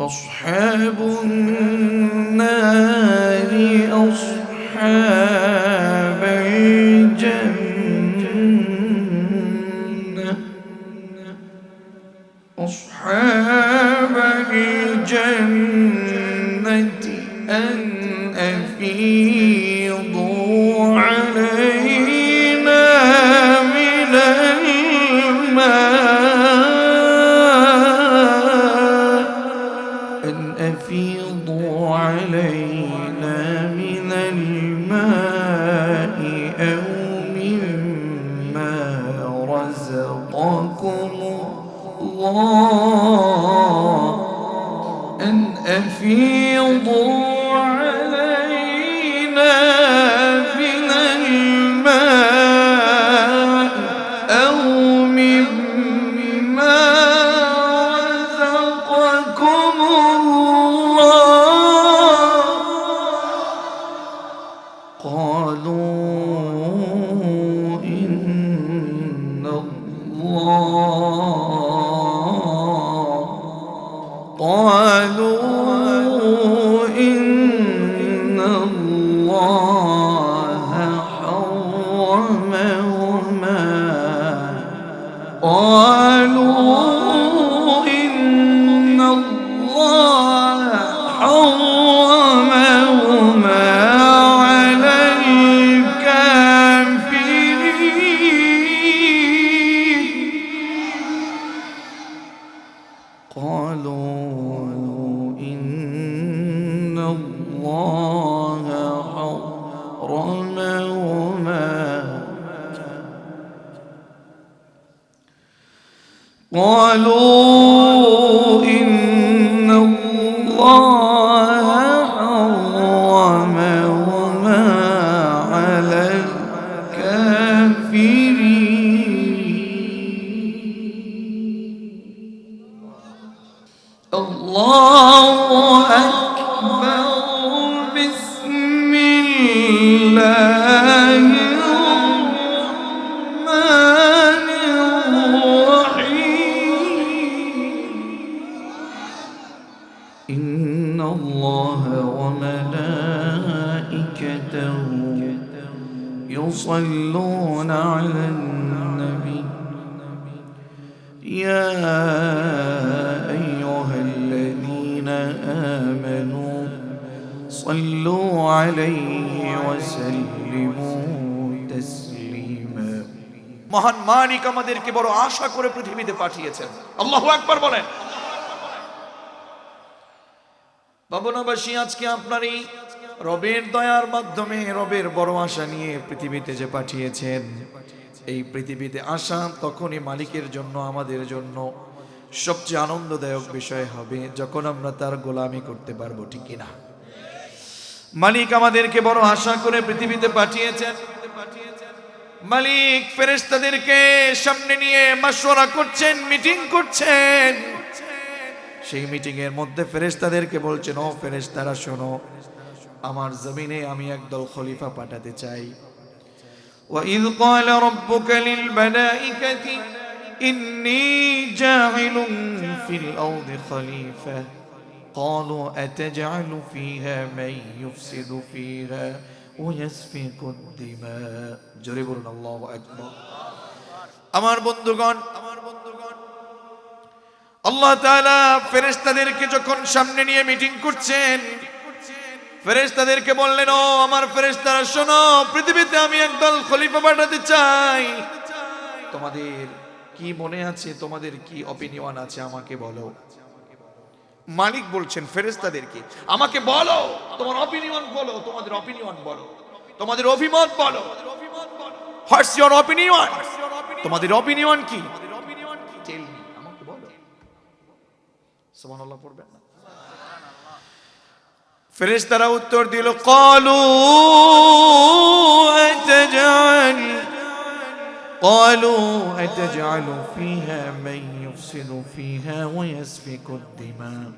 أصحاب النار أصحاب الجنة أصحاب الجنة أن أفيضوا علينا من الماء أن أفيضوا علينا من الماء أو مما رزقكم الله أن أفيضوا علينا من الماء أو مما رزقكم الله قالوا إن الله حرمهما قالوا إن الله حرمهما على الكافرين قالوا إن الله حرمهما قالوا إن الله حرمهما على الكافرين الله أكبر بسم الله الرحمن الرحيم إن الله وملائكته يصلون على النبي يا أيها الذين آمنوا صلوا عليه وسلموا تسليما মহান মালিক আমাদেরকে বড় আশা করে পৃথিবীতে পাঠিয়েছেন আল্লাহু আকবার বলেন বাবনাবাসী আজকে আপনারই রবের দয়ার মাধ্যমে রবের বড় আশা নিয়ে পৃথিবীতে যে পাঠিয়েছেন এই পৃথিবীতে আসা তখনই মালিকের জন্য আমাদের জন্য সবচেয়ে আনন্দদায়ক বিষয় হবে যখন আমরা তার গোলামি করতে পারবো ঠিক কিনা মালিক আমাদেরকে বড় আশা করে পৃথিবীতে পাঠিয়েছেন মালিক ফেরেশতাদেরকে সামনে নিয়ে মাশওয়ারা করছেন মিটিং করছেন সেই মিটিং এর মধ্যে ফেরেশতাদেরকে বলছেন ও ফেরেশতারা শোনো আমার জমিনে আমি একদল খলিফা পাঠাতে চাই وَإِذْ قَالَ رَبُّكَ لِلْمَلَائِكَةِ إِنِّي جَاعِلٌ فِي الْأَرْضِ خَلِيفَةً قَالُوا أَتَجْعَلُ فِيهَا مَن يُفْسِدُ فِيهَا وَيَسْفِكُ الدِّمَاءَ জোরে বলুন আল্লাহু আকবার আমার বন্ধুগণ আল্লাহ তাআলা ফেরেশতাদেরকে যখন সামনে নিয়ে মিটিং করছেন ফেরেশতাদেরকে বললেন ও আমার ফেরেশতারা শোনো পৃথিবীতে আমি একদল খলিফা পাঠাতে চাই তোমাদের কি মনে আছে তোমাদের কি অপিনিয়ন আছে আমাকে বলো মালিক বলছেন ফেরেশতাদেরকে আমাকে বলো তোমার অপিনিয়ন বলো তোমাদের অপিনিয়ন বলো তোমাদের অভিমত বলো হোয়াটস ইওর অপিনিয়ন তোমাদের অপিনিয়ন কি টেল মি আমাকে বলো সুবহানাল্লাহ পড়বেন না ফেরেশতারা উত্তর দিল قالوا أتجعل فيها من يفسد فيها ويسفك الدماء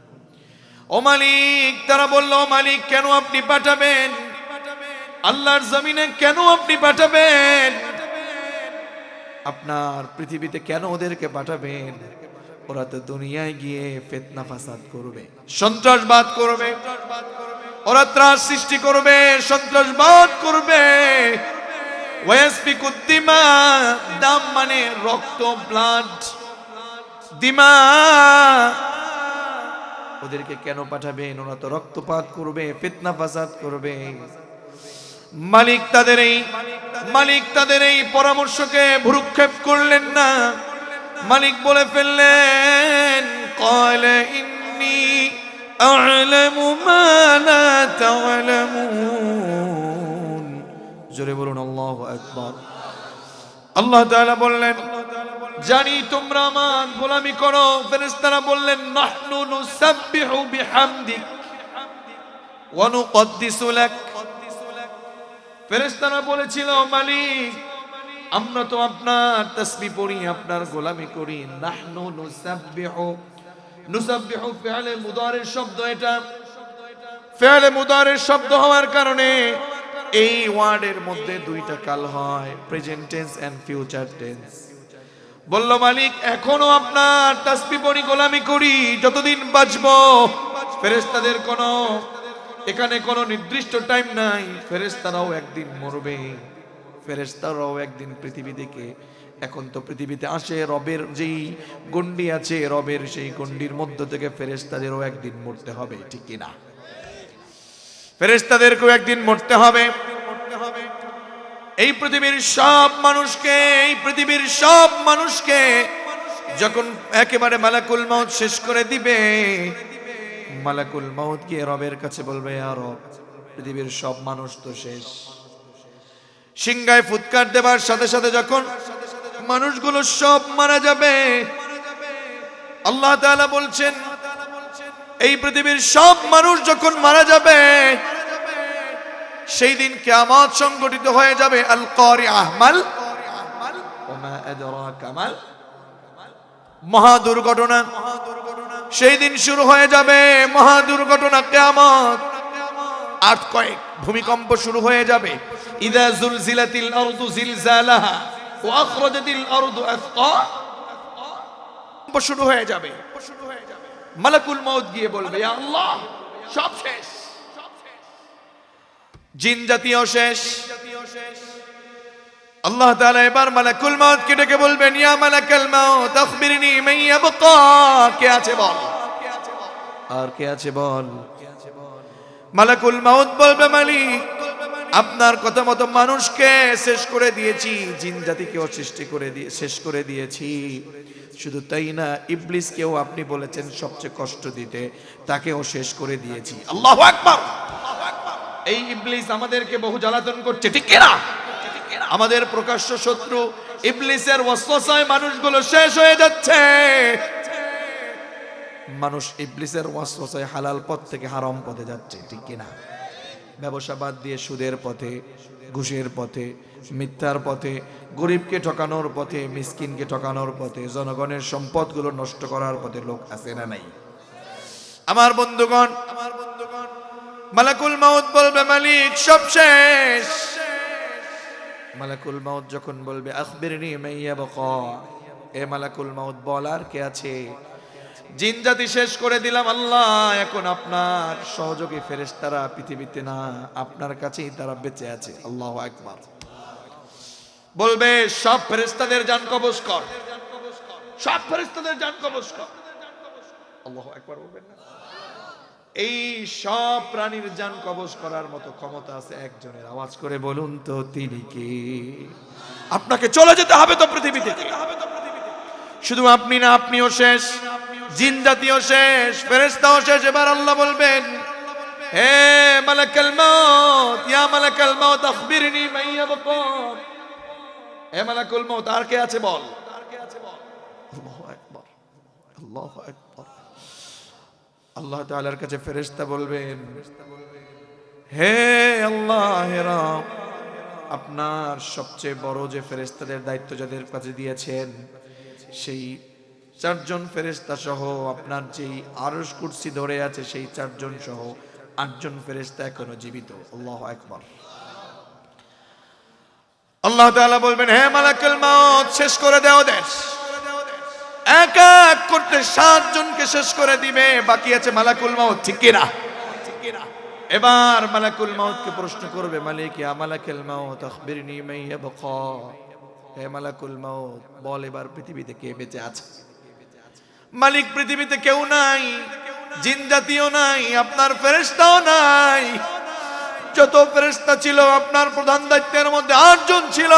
ও মালিক তারা বলল মালিক কেন আপনি পাঠাবেন আল্লাহর জমিনে কেন আপনি পাঠাবেন আপনার পৃথিবীতে কেন ওদেরকে পাঠাবেন ওরা তো দুনিয়ায় গিয়ে ফিতনা ফাসাদ করবে, সন্ত্রাসবাদ করবে, ওরা ত্রাস সৃষ্টি করবে, সন্ত্রাসবাদ করবে। ওয়াসফিকুদ দিমা, দাম মানে রক্ত, ব্লাড, দিমা। ওদেরকে কেন পাঠাবেন? ওরা তো রক্তপাত করবে, ফিতনা ফাসাদ করবে। মালিক তাদের এই পরামর্শকে ভ্রুক্ষেপ করলেন না। মালিক বলে ফেললেন, ক্বালা ইন্নী আ'লামু মা লা তা'লামুন। জোরে বলুন আল্লাহু আকবার। আল্লাহ তাআলা বললেন, জানি তোমরা আমার গোলামি করো। ফেরেশতারা বললেন, নাহনু নুসাব্বিহু বিহামদিক ওয়া নুকদ্দিসু লাক। ফেরেশতারা বলেছিল, মালিক আমরা তো আপনার তাসবিহ পড়ি, আপনার গোলামি করি। নাহনু নুসাব্বিহু, নুসাব্বিহু ফি'লে মুদারির শব্দ। এটা ফি'লে মুদারির শব্দ হওয়ার কারণে এই ওয়ার্ডের মধ্যে দুইটা কাল হয়, present tense and future tense. বলল, মালিক এখনো আপনার তাসবিহ পড়ি, গোলামি করি যতদিন বাঁচবো। ফেরেশতাদের এখানে কোনো নির্দিষ্ট টাইম নাই। ফেরেশতারাও একদিন মরবে, ফেরেশতারাও একদিন পৃথিবী থেকে, এখন তো পৃথিবীতে আসে রবের যেই গণ্ডি আছে, রবের সেই গণ্ডির মধ্য থেকে ফেরেশতাদেরও একদিন মরতে হবে, ঠিক কিনা? ফেরেশতাদেরকেও একদিন মরতে হবে। এই পৃথিবীর সব মানুষকে যখন একেবারে মালাকুল মাউত শেষ করে দিবে, মালাকুল মাউত গিয়ে রবের কাছে বলবে, ইয়া রব, পৃথিবীর সব মানুষ তো শেষ। সিংহায় ফুৎকার দেবার সাথে সাথে যখন মানুষগুলো সব মারা যাবে, আল্লাহ তাআলা বলছেন, এই পৃথিবীর সব মানুষ যখন মারা যাবে, সেই দিন কিয়ামত সংঘটিত হয়ে যাবে। আল কারিআহ মাল ওমা আদরাকা মাল, মহা দুর্ঘটনা সেই দিন শুরু হয়ে যাবে। মহা দুর্ঘটনা, কিয়ামত। আর্থকোয়েক, ভূমিকম্প শুরু হয়ে যাবে। ইযা যুলজিলাতিল আরদু জিলজালাহা ওয়া আখরাজাতিল আরদু আসকাহা, শুরু হয়ে যাবে। মালাকুল মাউত গিয়ে বলবে, ইয়া আল্লাহ, সব শেষ, জিন জাতীয় শেষ। আল্লাহ তাআলা এবার মালাকুল মাউতকে ডেকে বলবেন, ইয়া মালাকাল মাউত আখবিরনি মান ইয়াবকা। কে আছে বল, আর কে আছে বল। মালাকুল মাউত বলবে, মালিক আপনার কথা মতো মানুষকে শেষ করে দিয়েছি, জিন জাতিকেও শেষ করে দিয়েছি। শুধু তাই না, ইবলিসকেও আপনি বলেছেন সবচেয়ে কষ্ট দিতে, তাকেও শেষ করে দিয়েছি। আল্লাহু আকবার। এই ইবলিস আমাদেরকে বহু জ্বালাতন করছে, ঠিক কিনা? আমাদের প্রকাশ্য শত্রু। ইবলিসের ওয়াসওয়াসায় মানুষগুলো শেষ হয়ে যাচ্ছে। মানুষ ইবলিসের ওয়াসওয়াসায় হালাল পথ থেকে হারাম পথে যাচ্ছে, ঠিক কিনা? ব্যবসা বাদ দিয়ে সুদের পথে, ঘুষের পথে, মিথ্যার পথে, গরিবকে ঠকানোর পথে, মিসকিনকে ঠকানোর পথে, জনগণের সম্পদগুলো নষ্ট করার পথে লোক আছে না নাই? আমার বন্ধুগণ, মালাকুল মাউত বলবে, মালিক সব শেষ। মালাকুল মাউত যখন বলবে, আখবিরনি মান ইয়াবকা, এ মালাকুল মাউত বল, আর কে আছে? জিন জাতি শেষ করে দিলাম আল্লাহ, এখন আপনার সহযোগী ফেরেশতারা পৃথিবীতে না, আপনার কাছেই তারা বেঁচে আছে। আল্লাহু আকবার। বলবে, সব ফেরেশতাদের জান কবজ কর, সব ফেরেশতাদের জান কবজ কর। আল্লাহু আকবার বলবেন না? এই সব প্রাণীর জান কবজ করার মতো ক্ষমতা আছে একজনের। আওয়াজ করে বলুন তো, তিনি কে? আপনাকে চলে যেতে হবে তো পৃথিবী থেকে। শুধু আপনি না, আপনিও শেষ, জিন জাতিও শেষ, ফেরেশতাও শেষ। এবার আল্লাহ বলবেন, হে মালাকুল মাউত, ইয়া মালাকুল মাউত আখবিরনি মান ইয়াবকা। হে মালাকুল মাউত, আর কে আছে বল। আল্লাহু আকবার, আল্লাহু আকবার। আল্লাহ তাআলার কাছে ফেরেশতা বলবেন, হে আল্লাহ, হে রব, আপনার সবচেয়ে বড় যে ফেরেশতাদের দায়িত্ব যাদের কাছে দিয়েছেন, সেই 4 জন ফেরেশতা সহ আপনার যেই আরশ কুরসি ধরে আছে, সেই 4 জন সহ 8 জন ফেরেশতা এখনো জীবিত। আল্লাহু আকবার। আল্লাহ তাআলা বলবেন, হে মালাকুল মাউত, শেষ করে দাও দেশ। এক এক করতে 7 জনকে শেষ করে দিবে, বাকি আছে মালাকুল মাউত, ঠিক কিনা? এবার মালাকুল মাউতকে প্রশ্ন করবে, মালিক ইয়া মালাকুল মাউত আখবিরনি মান ইয়াবকা। হে মালাকুল মাউত, বল এবার পৃথিবীতে কে বেঁচে আছে? মালিক, পৃথিবীতে কেউ নাই, জিন জাতীয় নাই, আপনার ফেরেশতাও নাই। যত ফেরেশতা ছিল আপনার প্রধান দায়িত্বের মধ্যে 8 জন ছিল,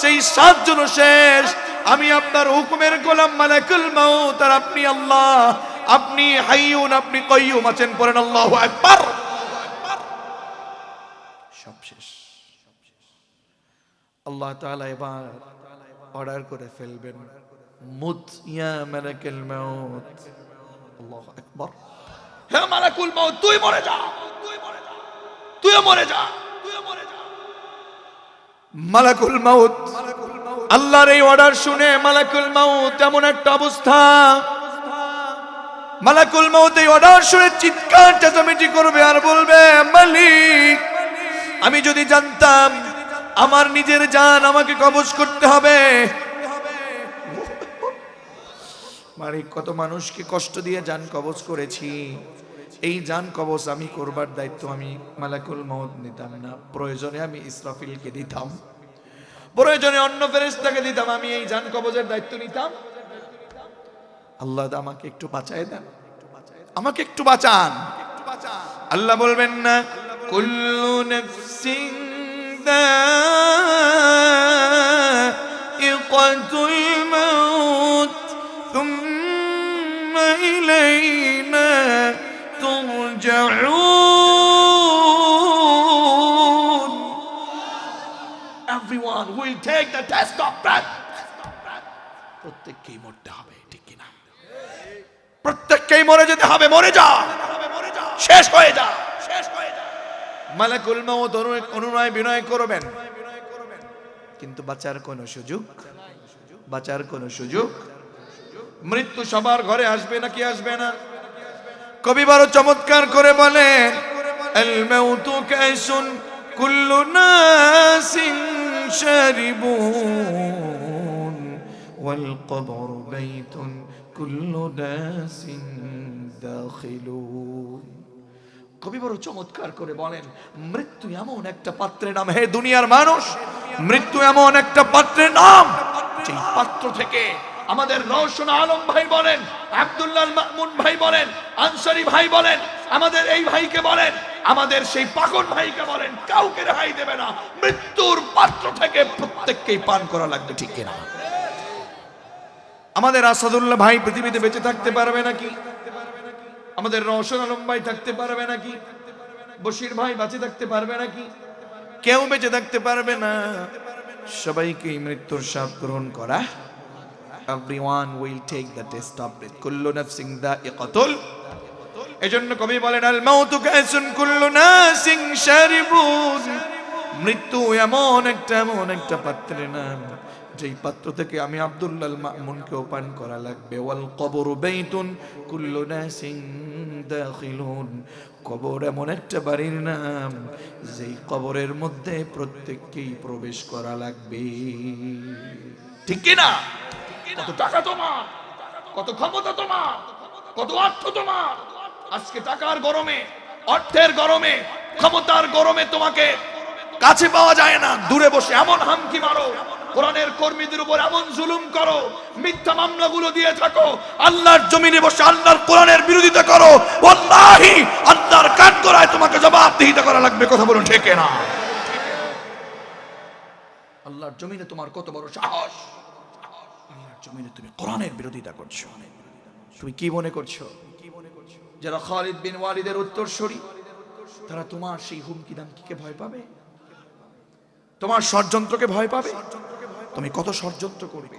সেই 7 জন শেষ। আমি আপনার হুকুমের গোলাম মালাকুল মাউত, আর আপনি আল্লাহ, আপনি হাইয়ুন, আপনি কাইয়ুম আছেন। পড়েন আল্লাহু আকবার। সব শেষ। আল্লাহ তাআলা এবার অর্ডার করে ফেলবেন, মুত ইয়া মালাকুল মাউত। আল্লাহু আকবার। হে মালাকুল মাউত, তুই মরে যা, তুইও মরে যা। মালাকুল মাউত আল্লাহর এই অর্ডার শুনে মালাকুল মাউত এমন একটা অবস্থা, মালাকুল মাউত এই অর্ডার শুনে চিৎকার চেঁচামেচি করবে আর বলবে, মালিক, আমি যদি জানতাম আমার নিজের জান আমাকে কবজ করতে হবে। মালিক, কত মানুষকে কষ্ট দিয়ে জান কবজ করেছি, এই জান কবজ আমি করবার দায়িত্ব আমি মালাকুল মাউত নিতাম না। প্রয়োজনে আমি ইসরাফিলকে দিতাম, প্রয়োজনে অন্য ফেরেশতাকে দিতাম, আমি এই জান কবজের দায়িত্ব নিতাম। আল্লাহ আমাকে একটু বাঁচায় দেন, আমাকে একটু বাঁচান। আল্লাহ বলবেন না, কুল্লু নাফসিন যায়িকাতুল মাউত সুম্মা ইলাইনা তুরজাউন। Everyone will take the test of breath. প্রত্যেককেই মরতে হবে, ঠিক কিনা? প্রত্যেককেই মরে যেতে হবে। মরে যা, শেষ হয়ে যা, শেষ হয়ে যা। মালাকুল মাউত অনুনয় বিনয় করবেন, কিন্তু বাঁচার কোনো সুযোগ, বাঁচার কোনো সুযোগ। মৃত্যু সবার ঘরে আসবে নাকি আসবে না? কবি বড় চমৎকার করে বলেন, আল মাউতু কাইসুন কুল্লু নাসিন শারিবুন ওয়াল কবরু বাইতুন কুল্লু নাসিন দাখিলুন। কবি বড় চমৎকার করে বলেন, মৃত্যু এমন একটা পাত্রের নাম, হে দুনিয়ার মানুষ, মৃত্যু এমন একটা পাত্রের নাম, যে পাত্র থেকে আমাদের রওশন আলম ভাই বলেন, আব্দুল্লাহ মামুন ভাই বলেন, আনসারী ভাই বলেন, আমাদের এই ভাইকে বলেন, আমাদের সেই পাগল ভাইকে বলেন, কাউকে রেহাই দেবে না। মৃত্যুর পাত্র থেকে প্রত্যেককেই পান করা লাগবে, ঠিক কিনা? আমাদের আসাদুল্লাহ ভাই পৃথিবীতে বেঁচে থাকতে পারবে নাকি? আমাদের রওশন আলম ভাই থাকতে পারবে নাকি? বশির ভাই বেঁচে থাকতে পারবে নাকি? কেউ বেঁচে থাকতে পারবে না। সবাইকে মৃত্যুর স্বাদ গ্রহণ করা। Everyone will take the test of death. কুল্লু নাফসিন যায়িকাতুল। এজন্য কবি বলেন, আল মাউতু কাইসুন কুল্লু নাসিন শারিবুন। মৃত্যু এমন একটা পাত্রের নাম, যেই পাত্র থেকে আমি আব্দুল্লাহ মামুনকেও পান করা লাগবে। ওয়াল কবরু বাইতুন কুল্লু নাসিন দাখিলুন। কবর এমন একটা বাড়ির নাম, যেই কবরের মধ্যে প্রত্যেককেই প্রবেশ করা লাগবে, ঠিক কি না? কত টাকা তোমার, কত ক্ষমতা তোমার, কত অর্থ তোমার, আজকে টাকার গরমে, অর্থের গরমে, ক্ষমতার গরমে তোমাকে কাছে পাওয়া যায় না। দূরে বসে এমন হামকি মারো, কোরআনের কর্মীদের উপর এমন জুলুম করো, মিথ্যা মামলাগুলো দিয়ে থাকো, আল্লাহর জমিনে বসে আল্লাহর কোরআনের বিরোধিতা করো, ওয়াল্লাহি আল্লাহর কাঠগড়ায় তোমাকে জবাবদিহিতা করা লাগবে। কথা বলুন, ঠিক না? আল্লাহর জমিনে তোমার কত বড় সাহস, আল্লাহর জমিনে তুমি কোরআনের বিরোধিতা করছো। তুমি কি মনে করছো যারা খালিদ বিন ওয়ালিদের উত্তরসূরি, তারা তোমার সেই হুমকি দামকিকে ভয় পাবে? তোমার ষড়যন্ত্রকে ভয় পাবে? তুমি কত ষড়যন্ত্র করবে,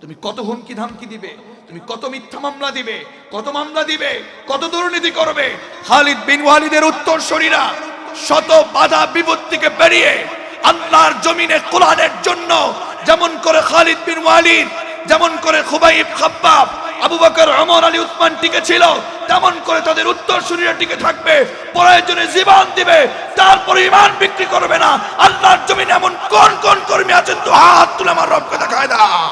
তুমি কত হুমকি ধামকি দিবে, তুমি কত মিথ্যা মামলা দিবে, কত মামলা দিবে, কত দুর্নীতি করবে। খালিদ বিন ওয়ালিদের উত্তরসূরিরা শত বাধা বিপত্তিকে পেরিয়ে আল্লাহর জমিনে কোরআনের জন্য, যেমন করে খালিদ বিন ওয়ালিদ, যেমন করে খুবাইব, খাব্বাব, আবু বকর, ওমর, আলী, উসমান টিকে ছিল, তেমন করে তাদের উত্তরসূরিরা টিকে থাকবে। প্রয়োজনে জীবন দিবে, তারপরে ঈমান বিক্রি করবে না। আল্লাহর জমিনে এমন কোন কোন কর্মী আছেন, তো হাত তুলে আমার রবকে দেখায় দাও।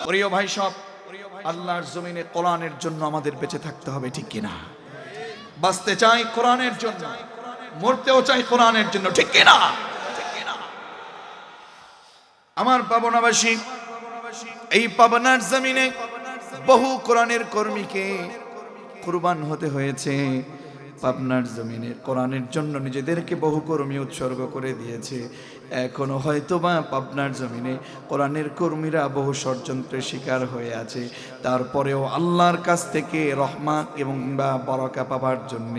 প্রিয় ভাই সব, আল্লাহর জমিনে কোরআনের জন্য আমাদের বেঁচে থাকতে হবে, ঠিক কিনা? বাঁচতে চাই কোরআনের জন্য, মরতেও চাই কোরআনের জন্য, ঠিক কিনা? আমার পাবনাবাসী, এই পাবনার জমিনে বহু কোরআনের কর্মীকে কুরবান হতে হয়েছে। পাবনার জমিনে কোরআনের জন্য নিজেদেরকে বহু কর্মী উৎসর্গ করে দিয়েছে। এখনো হয়তোবা পাবনার জমিনে কোরআনের কর্মীরা বহু ষড়যন্ত্রের শিকার হয়ে আছে। তারপরেও আল্লাহর কাছ থেকে রহমত এবং বরকা পাবার জন্য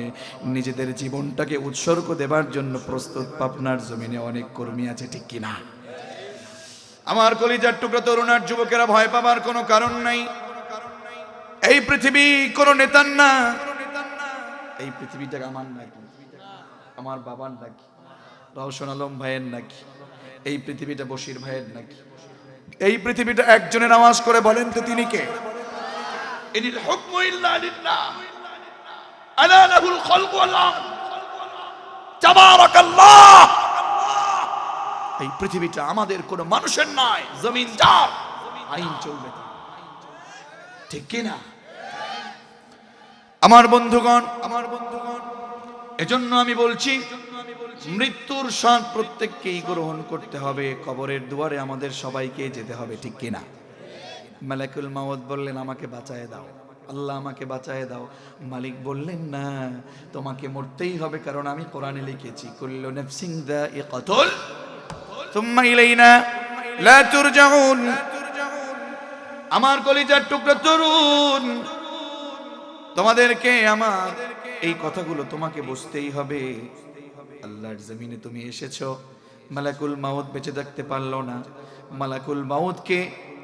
নিজেদের জীবনটাকে উৎসর্গ দেবার জন্য প্রস্তুত পাবনার জমিনে অনেক কর্মী আছে, ঠিক কিনা? আমার কলিজার টুকরা তরুণার যুবকেরা, ভয় পাবার কোনো কারণ নাই। এই পৃথিবী কোনো নেতার না, এই পৃথিবীটা আমার নাকি, আমার বাবার নাকি, রওশন আলম ভাইয়ের নাকি, এই পৃথিবীটা বশির ভাইয়ের নাকি? এই পৃথিবীটা একজনের আওয়াজ করে বলেন তো তিনি কে? ইনিল হুকমু ইল্লা লিল্লাহ, আলা লাহুল খালকু ওয়াল আমর, তাবারাকাল্লাহ। এই পৃথিবীটা আমাদের কোনো মানুষের নয়, জমিন যার, আইন চলবে তার, ঠিক কিনা? আমার বন্ধুগণ, এজন্য আমি বলছি, মৃত্যুর স্বাদ প্রত্যেককেই গ্রহণ করতে হবে। কবরের দুয়ারে আমাদের সবাইকে যেতে হবে, ঠিক কিনা? মালাকুল মাউত বললেন, আমাকে বাঁচায় দাও, আল্লাহ আমাকে বাঁচায় দাও। মালিক বললেন, না, তোমাকে মরতেই হবে, কারণ আমি কোরআনে লিখেছি, কুল্লু নাফসিন যায়িকাতুল সুম্মা ইলাইনা লা তুরজাউন। আমার কলিজার টুকরা তরুণ, তোমাদেরকে আমার এই কথাগুলো তোমাকে বুঝতেই হবে। আল্লাহর জমিনে তুমি এসেছো, মালাকুল মাউত বেঁচে থাকতে পারলো না। মালাকুল মাউতকে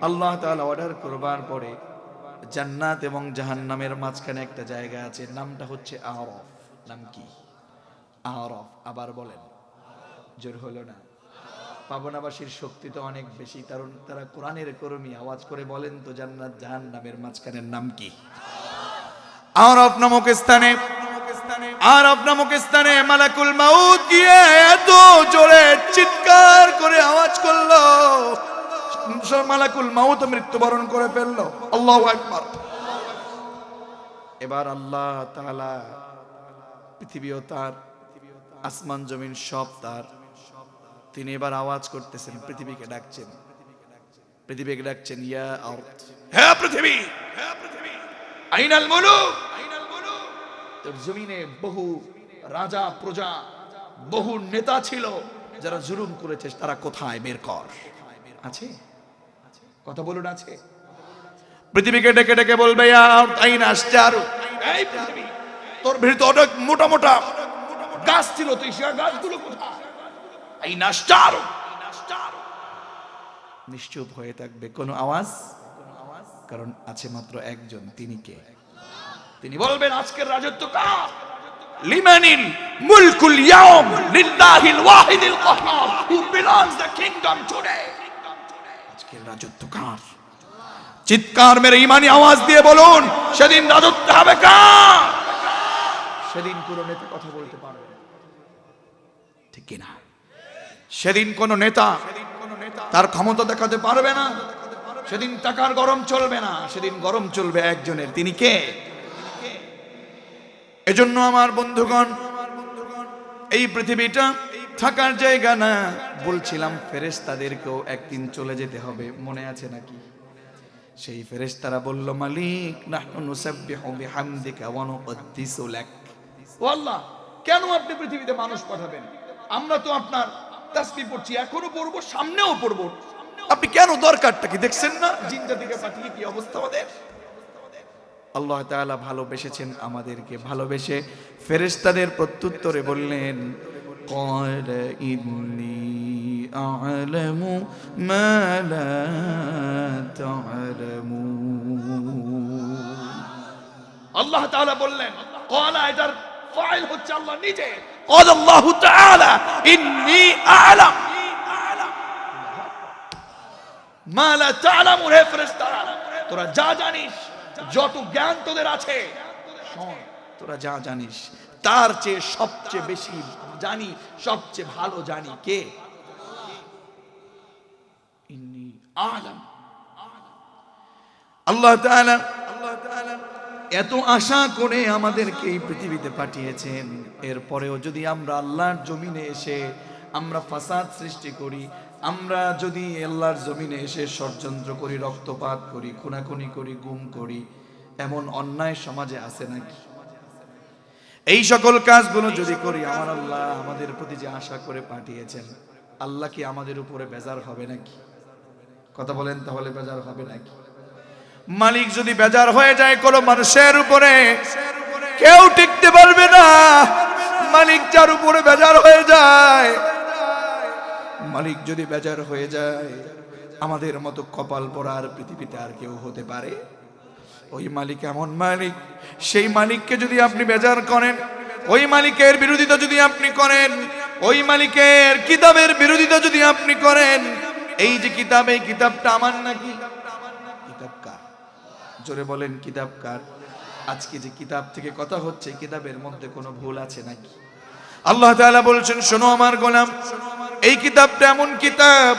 আল্লাহ তাআলা অর্ডার করবার পরে জান্নাত এবং জাহান্নামের মাঝখানে একটা জায়গা আছে, নামটা হচ্ছে আরফ। নাম কি? আরফ। আবার বলেন, জোর হলো না? পাবনাবাসীর শক্তি তো অনেক বেশি, কারণ তারা কোরআনের কর্মী। আওয়াজ করে বলেন তো, জান্নাত জাহান্নামের মাঝখানের নাম কি? আরফ নামক স্থানে, আরফ নামক স্থানে মালাকুল মাউত গিয়ে এত জোরে চিৎকার করে আওয়াজ করলো, মালাকুল মাউত মৃত্যুবরণ করে ফেললো। আল্লাহু আকবার। এবার আল্লাহ তাআলা, পৃথিবীও তার, আসমান জমিন সব তার, তিনি এবার আওয়াজ করতেছেন, পৃথিবীকে ডাকছেন, পৃথিবীকে ডাকছেন, ইয়া আরদ, হে পৃথিবী, আইনাল মুলুক। তোর জমিনে বহু রাজা প্রজা, বহু নেতা ছিল, যারা জুলুম করেছে, তারা কোথায়? বের কর। আছে? কথা বলুন, আছে? পৃথিবীকে ডেকে ডেকে বলবে, ইয়া আরদ আইনা আশজারু, এই পৃথিবী, তোর ভিতরে অনেক মোটা মোটা গাছ ছিল, তুই সে গাছগুলো কোথায়? আইনা আশজারু। নিশ্চুপ হয়ে থাকবে, কোনো আওয়াজ, কারণ আছে মাত্র একজন, তিনি কে? তিনি বলবেন, আজকের রাজত্ব কার? লিমানিল মুলকুল ইয়াউম লিল্লাহিল ওয়াহিদিল কাহ্হার, who belongs the kingdom today. আজকের রাজত্ব কার? চিৎকার মেরে ঈমানি আওয়াজ দিয়ে বলুন, সেদিন রাজত্ব হবে কার? সেদিন কোনো নেতা কথা বলতে পারবে না, ঠিক কি না? সেদিন কোনো নেতা তার ক্ষমতা দেখাতে পারবে না। সেদিন টাকার গরম চলবে না, সেদিন গরম চলবে একজনের, তিনি কে? এজন্য আমার বন্ধুগণ, এই পৃথিবীটা থাকার জায়গা না। বলছিলাম ফেরেশতাদেরকেও একদিন চলে যেতে হবে, মনে আছে নাকি? সেই ফেরেশতারা বলল, মালিক, নাহনু নুসাব্বিহু বিহামদিকা ওয়া নুকদ্দিসু লাক। ও আল্লাহ, কেন আপনি পৃথিবীতে মানুষ পাঠাবেন? আমরা তো আপনার তাসবিহ পড়ছি, এখনো পড়বো, সামনেও পড়বো, আপনি কেন? দরকারটা কি দেখছেন না? জিন জাতিকে পাঠিয়ে কি অবস্থা আমাদের? আল্লাহ তাআলা ভালোবেসেছেন আমাদেরকে, ভালোবেসে ফেরেশতাদের প্রত্যুত্তরে বললেন, ক্বালা ইন্নী আ'লামু মা লা তা'লামুন। আল্লাহ তাআলা বললেন, ক্বালা, এটার ফাইল হচ্ছে আল্লাহ নিজে। ক্বালা আল্লাহু তাআলা ইন্নী আ'লাম মা লা তা'লামুন। হে ফেরেশতারা, তোরা যা জানিস, যত জ্ঞান তোদের আছে, তোরা যা জানিস তার চেয়ে সবচেয়ে বেশি জানি, সবচেয়ে ভালো জানি কে? ইন্নী আ'লাম। আল্লাহ তাআলা এত আশা করে আমাদেরকে এই পৃথিবীতে পাঠিয়েছেন, এরপরেও যদি আমরা আল্লাহর জমিনে এসে আমরা ফাসাদ সৃষ্টি করি, আমরা যদি আল্লাহর জমিনে এসে ষড়যন্ত্র করি, রক্তপাত করি, খুনাখুনি করি, গুম করি, এমন অন্যায় সমাজে আছে নাকি? এই সকল কাজগুলো যদি করি, আমার আল্লাহ আমাদের প্রতি যে আশা করে পাঠিয়েছেন, আল্লাহ কি আমাদের উপরে বেজার হবে নাকি? কথা বলেন, তাহলে বেজার হবে নাকি? মালিক যদি বেজার হয়ে যায় কোন মানুষের উপরে, কেউ টিকতে পারবে না। মালিক যার উপরে বেজার হয়ে যায়, মালিক যদি বেজার হয়ে যায়, আমাদের মতো কপাল পোড়ার পৃথিবীতে আর কেউ হতে পারে? ওই মালিক এমন মালিক, সেই মালিককে যদি আপনি বেজার করেন, ওই মালিকের বিরোধিতা যদি আপনি করেন, ওই মালিকের কিতাবের বিরোধিতা যদি আপনি করেন, এই যে কিতাব, এই কিতাবটা আমার নাকি? কিতাব কার? জোরে বলেন, কিতাব কার? আজকে যে কিতাব থেকে কথা হচ্ছে, কিতাবের মধ্যে কোনো ভুল আছে নাকি? আল্লাহ তাআলা বলছেন, শোনো আমার গোলাম, এই কিতাবটা এমন কিতাব,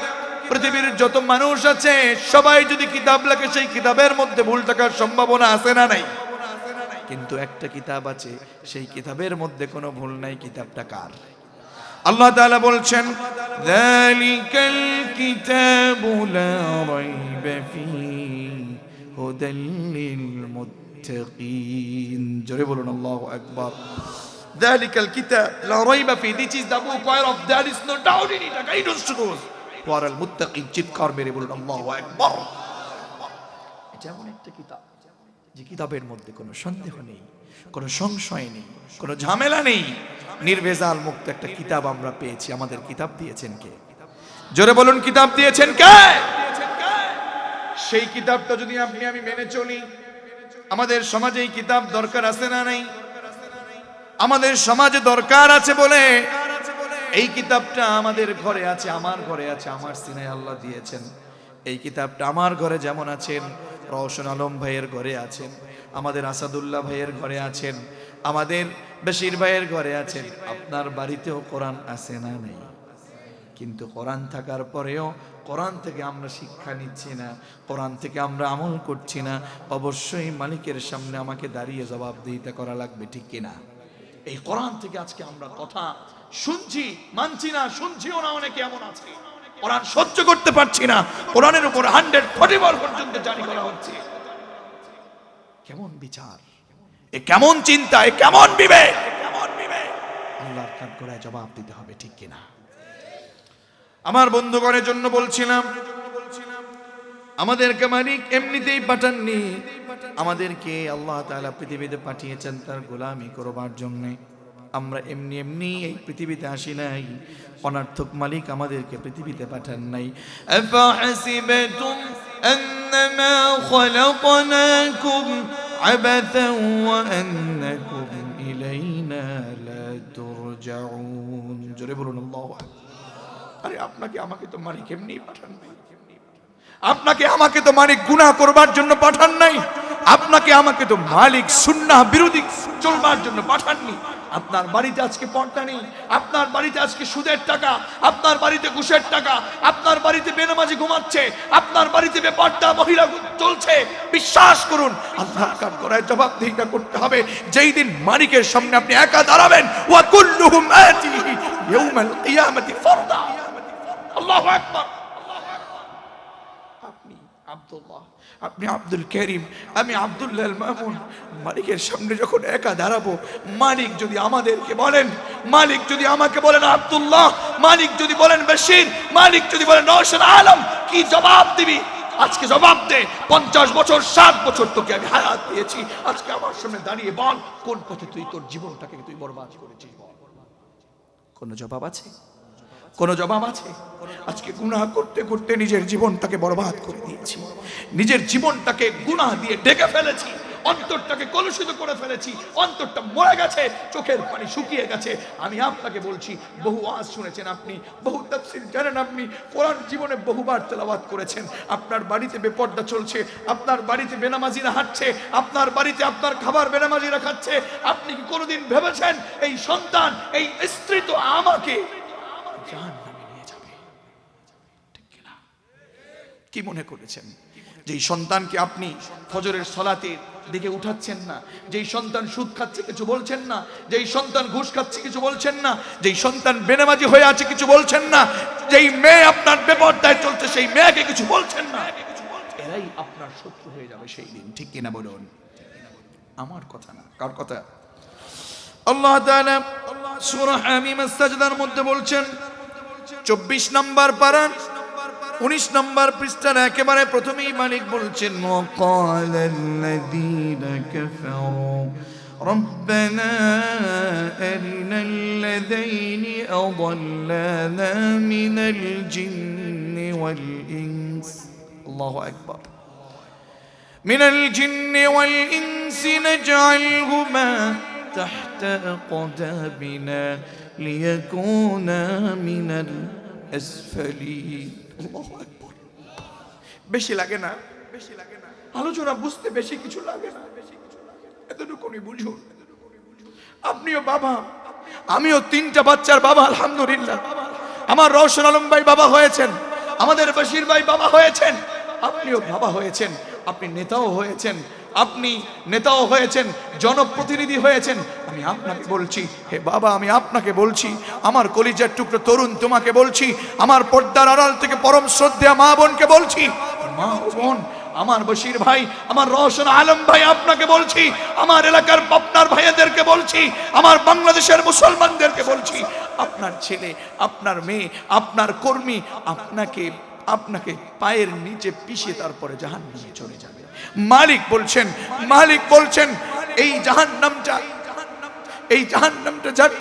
পৃথিবীর যত মানুষ আছে সবাই যদি কিতাব লেখে, সেই কিতাবের মধ্যে ভুল থাকার সম্ভাবনা আছে না নাই? কিন্তু একটা কিতাব আছে, সেই কিতাবের মধ্যে কোনো ভুল নাই। কিতাবটা কার? আল্লাহ তাআলা বলছেন, যালিকাল কিতাবু লা রাইবা ফীহি হুদাল লিল মুত্তাকিন। জোরে বলুন আল্লাহু আকবার। যালিকাল কিতাব লা রাইবা ফীহি, this is the book whereof there is no doubt in it, guidance to those who are al-muttaqin। চিৎকার মেরে বলুন আল্লাহু আকবার। এটা এমন একটা কিতাব যে কিতাবের মধ্যে কোনো সন্দেহ নেই, কোনো সংশয় নেই, কোনো ঝামেলা নেই, নির্ভেজাল মুক্ত একটা কিতাব আমরা পেয়েছি। আমাদের কিতাব দিয়েছেন কে? জোরে বলুন, কিতাব দিয়েছেন কে? সেই কিতাবটা যদি আপনি আমি মেনে চলি, আমাদের সমাজে এই কিতাব দরকার আছে না নাই? আমাদের সমাজে দরকার আছে বলে এই কিতাবটা আমাদের ঘরে আছে, আমার ঘরে আছে, আমার সিনায় আল্লাহ দিয়েছেন। এই কিতাবটা আমার ঘরে যেমন আছেন, রওশন আলম ভাইয়ের ঘরে আছেন, আমাদের আসাদুল্লাহ ভাইয়ের ঘরে আছেন, আমাদের বেশির ভাইয়ের ঘরে আছেন, আপনার বাড়িতেও কোরআন আছে না নেই? কিন্তু কোরআন থাকার পরেও কোরআন থেকে আমরা শিক্ষা নিচ্ছি না, কোরআন থেকে আমরা আমল করছি না। অবশ্যই মালিকের সামনে আমাকে দাঁড়িয়ে জবাবদিহিতা করা লাগবে, ঠিক কিনা? এই কোরআন থেকে আজকে আমরা কথা শুনছি, মানছি না, শুনছিও না। অনেকে এমন আছে, কোরআন সহ্য করতে পারছি না, কোরআনের উপর 144 পর্যন্ত জারি করা হচ্ছে। কেমন বিচার, এ কেমন চিন্তা, এ কেমন বিবেক? আল্লাহর কাঠগড়ায় জবাব দিতে হবে, ঠিক কিনা? আমার বন্ধুগণের জন্য বলছিলাম, আমাদেরকে মালিক এমনিতেই পাঠাননি, আমাদেরকে আল্লাহ তাআলা পৃথিবীতে পাঠিয়েছেন তার গোলামি করবার জন্য। আমরা এমনি এমনি এই পৃথিবীতে আসি নাই, অনার্থক মালিক আমাদেরকে পৃথিবীতে পাঠান নাই। আফাহাসিবতুম আন্নামা খলাকনাকুম আবাথান ওয়া আন্নাকুম ইলাইনা লা তুরজাউন। জোরে বলুন আল্লাহু আকবার। আরে আপনাকে আমাকে তো মালিক এমনি পাঠান নাই, আপনাকে আমাকে তো মালিক গুনাহ করবার জন্য পাঠান নাই, আপনাকে আমাকে তো মালিক সুন্নাহ বিরোধী চলবার জন্য পাঠাননি। আপনার বাড়িতে আজকে পর্দা নেই, আপনার বাড়িতে আজকে সুদের টাকা, আপনার বাড়িতে ঘুষের টাকা, আপনার বাড়িতে বেনামাজি ঘুমাচ্ছে, আপনার বাড়িতে বেপর্দা মহিলা চলছে, বিশ্বাস করুন আল্লাহর কাঠগড়ায় জবাবদিহিতা করতে হবে। যেই দিন মালিকের সামনে আপনি একা দাঁড়াবেন, ওয়া কুল্লুহুম আতিহি ইয়াউমাল কিয়ামাতি ফারদা। আল্লাহু আকবার। আপনি আব্দুল্লাহ, আপনি আব্দুল করিম, আমি আব্দুল্লাহ আল মামুন, মালিকের সামনে যখন একা দাঁড়াবো, মালিক যদি আমাদেরকে বলেন, মালিক যদি আমাকে বলেন আব্দুল্লাহ, মালিক যদি বলেন বশির, মালিক যদি বলেন রওশন আলম, কি জবাব দিবি? আজকে জবাব দে। 50 বছর 60 বছর তোকে আমি হায়াত দিয়েছি, আজকে আমার সামনে দাঁড়িয়ে বল কোন পথে তুই তোর জীবনটাকে তুই বরবাদ করেছিস? কোন জবাব আছে? কোন জবাব আছে? আজকে গুনাহ করতে করতে নিজের জীবনটাকে বরবাদ করে দিয়েছি, নিজের জীবনটাকে গুনাহ দিয়ে ঢেকে ফেলেছি, অন্তরটাকে কলুষিত করে ফেলেছি, অন্তরটা মরে গেছে, চোখের পানি শুকিয়ে গেছে। আমি আপনাকে বলছি, বহু ওয়াজ শুনেছেন আপনি, বহু তাফসীর জানেন আপনি, কোরআন জীবনে বহুবার তেলাওয়াত করেছেন। আপনার বাড়িতে বেপর্দা চলছে, আপনার বাড়িতে বেনামাজিরা হাঁটছে, আপনার বাড়িতে আপনার খাবার বেনামাজিরা খাচ্ছে। আপনি কি কোনোদিন ভেবেছেন এই সন্তান, এই স্ত্রী তো আমাকে জাহান্নামে নিয়ে যাবে? ঠিক কিনা? কি মনে করেছেন? যেই সন্তানকে আপনি ফজরের সালাতে দিকে উঠাচ্ছেন না, যেই সন্তান সুদ খাচ্ছে কিছু বলছেন না, যেই সন্তান ঘুষ খাচ্ছে কিছু বলছেন না, যেই সন্তান বেনামাজি হয়ে আছে কিছু বলছেন না, যেই মেয়ে আপনার বেপরদায় চলছে সেই মেয়েকে কিছু বলছেন না, এরাই আপনার শত্রু হয়ে যাবে সেই দিন। ঠিক কিনা বলুন? আমার কথা না, কার কথা? আল্লাহ তাআলা সূরা হামিম আস-সাজদার মধ্যে বলছেন 24 নম্বর পারা 19 নম্বর পৃষ্ঠার একেবারে প্রথমেই মালিক বলছেন وقال الذين كفروا ربنا أرنا الذين أضلانا من الجن والإنس الله أكبر من الجن والإنس نجعلهما تحت أقدامنا ليكونا من الأسفلين الله أكبر বেশি লাগে না, আলোচনা বুঝতে বেশি কিছু লাগে না, এতটুকুনি বুঝুন। আপনিও বাবা, আমিও 3টা বাচ্চার বাবা আলহামদুলিল্লাহ। আমার রওশন আলম ভাই বাবা হয়েছেন, আমাদের বশির ভাই বাবা হয়েছেন, আপনিও বাবা হয়েছেন, আপনি নেতাও হয়েছেন, আপনি নেতাও হয়েছেন, জনপ্রতিনিধি হয়েছেন। আমি আপনাকে বলছি, হে বাবা, আমি আপনাকে বলছি, আমার কলিজার টুকরো তরুণ তোমাকে বলছি, আমার পর্দার আড়াল থেকে পরম শ্রদ্ধেয় মা বোনকে বলছি, মা বোন, আমার বশির ভাই, আমার রওশন আলম ভাই আপনাকে বলছি, আমার এলাকার পাবনার ভাইদেরকে বলছি, আমার বাংলাদেশের মুসলমানদেরকে বলছি, আপনার ছেলে, আপনার মেয়ে, আপনার কর্মী আপনাকে পায়ের নিচে পিষে তারপরে জাহান্নামে চলে যাবে। মালিক বলছেন এই জাহান্নামটা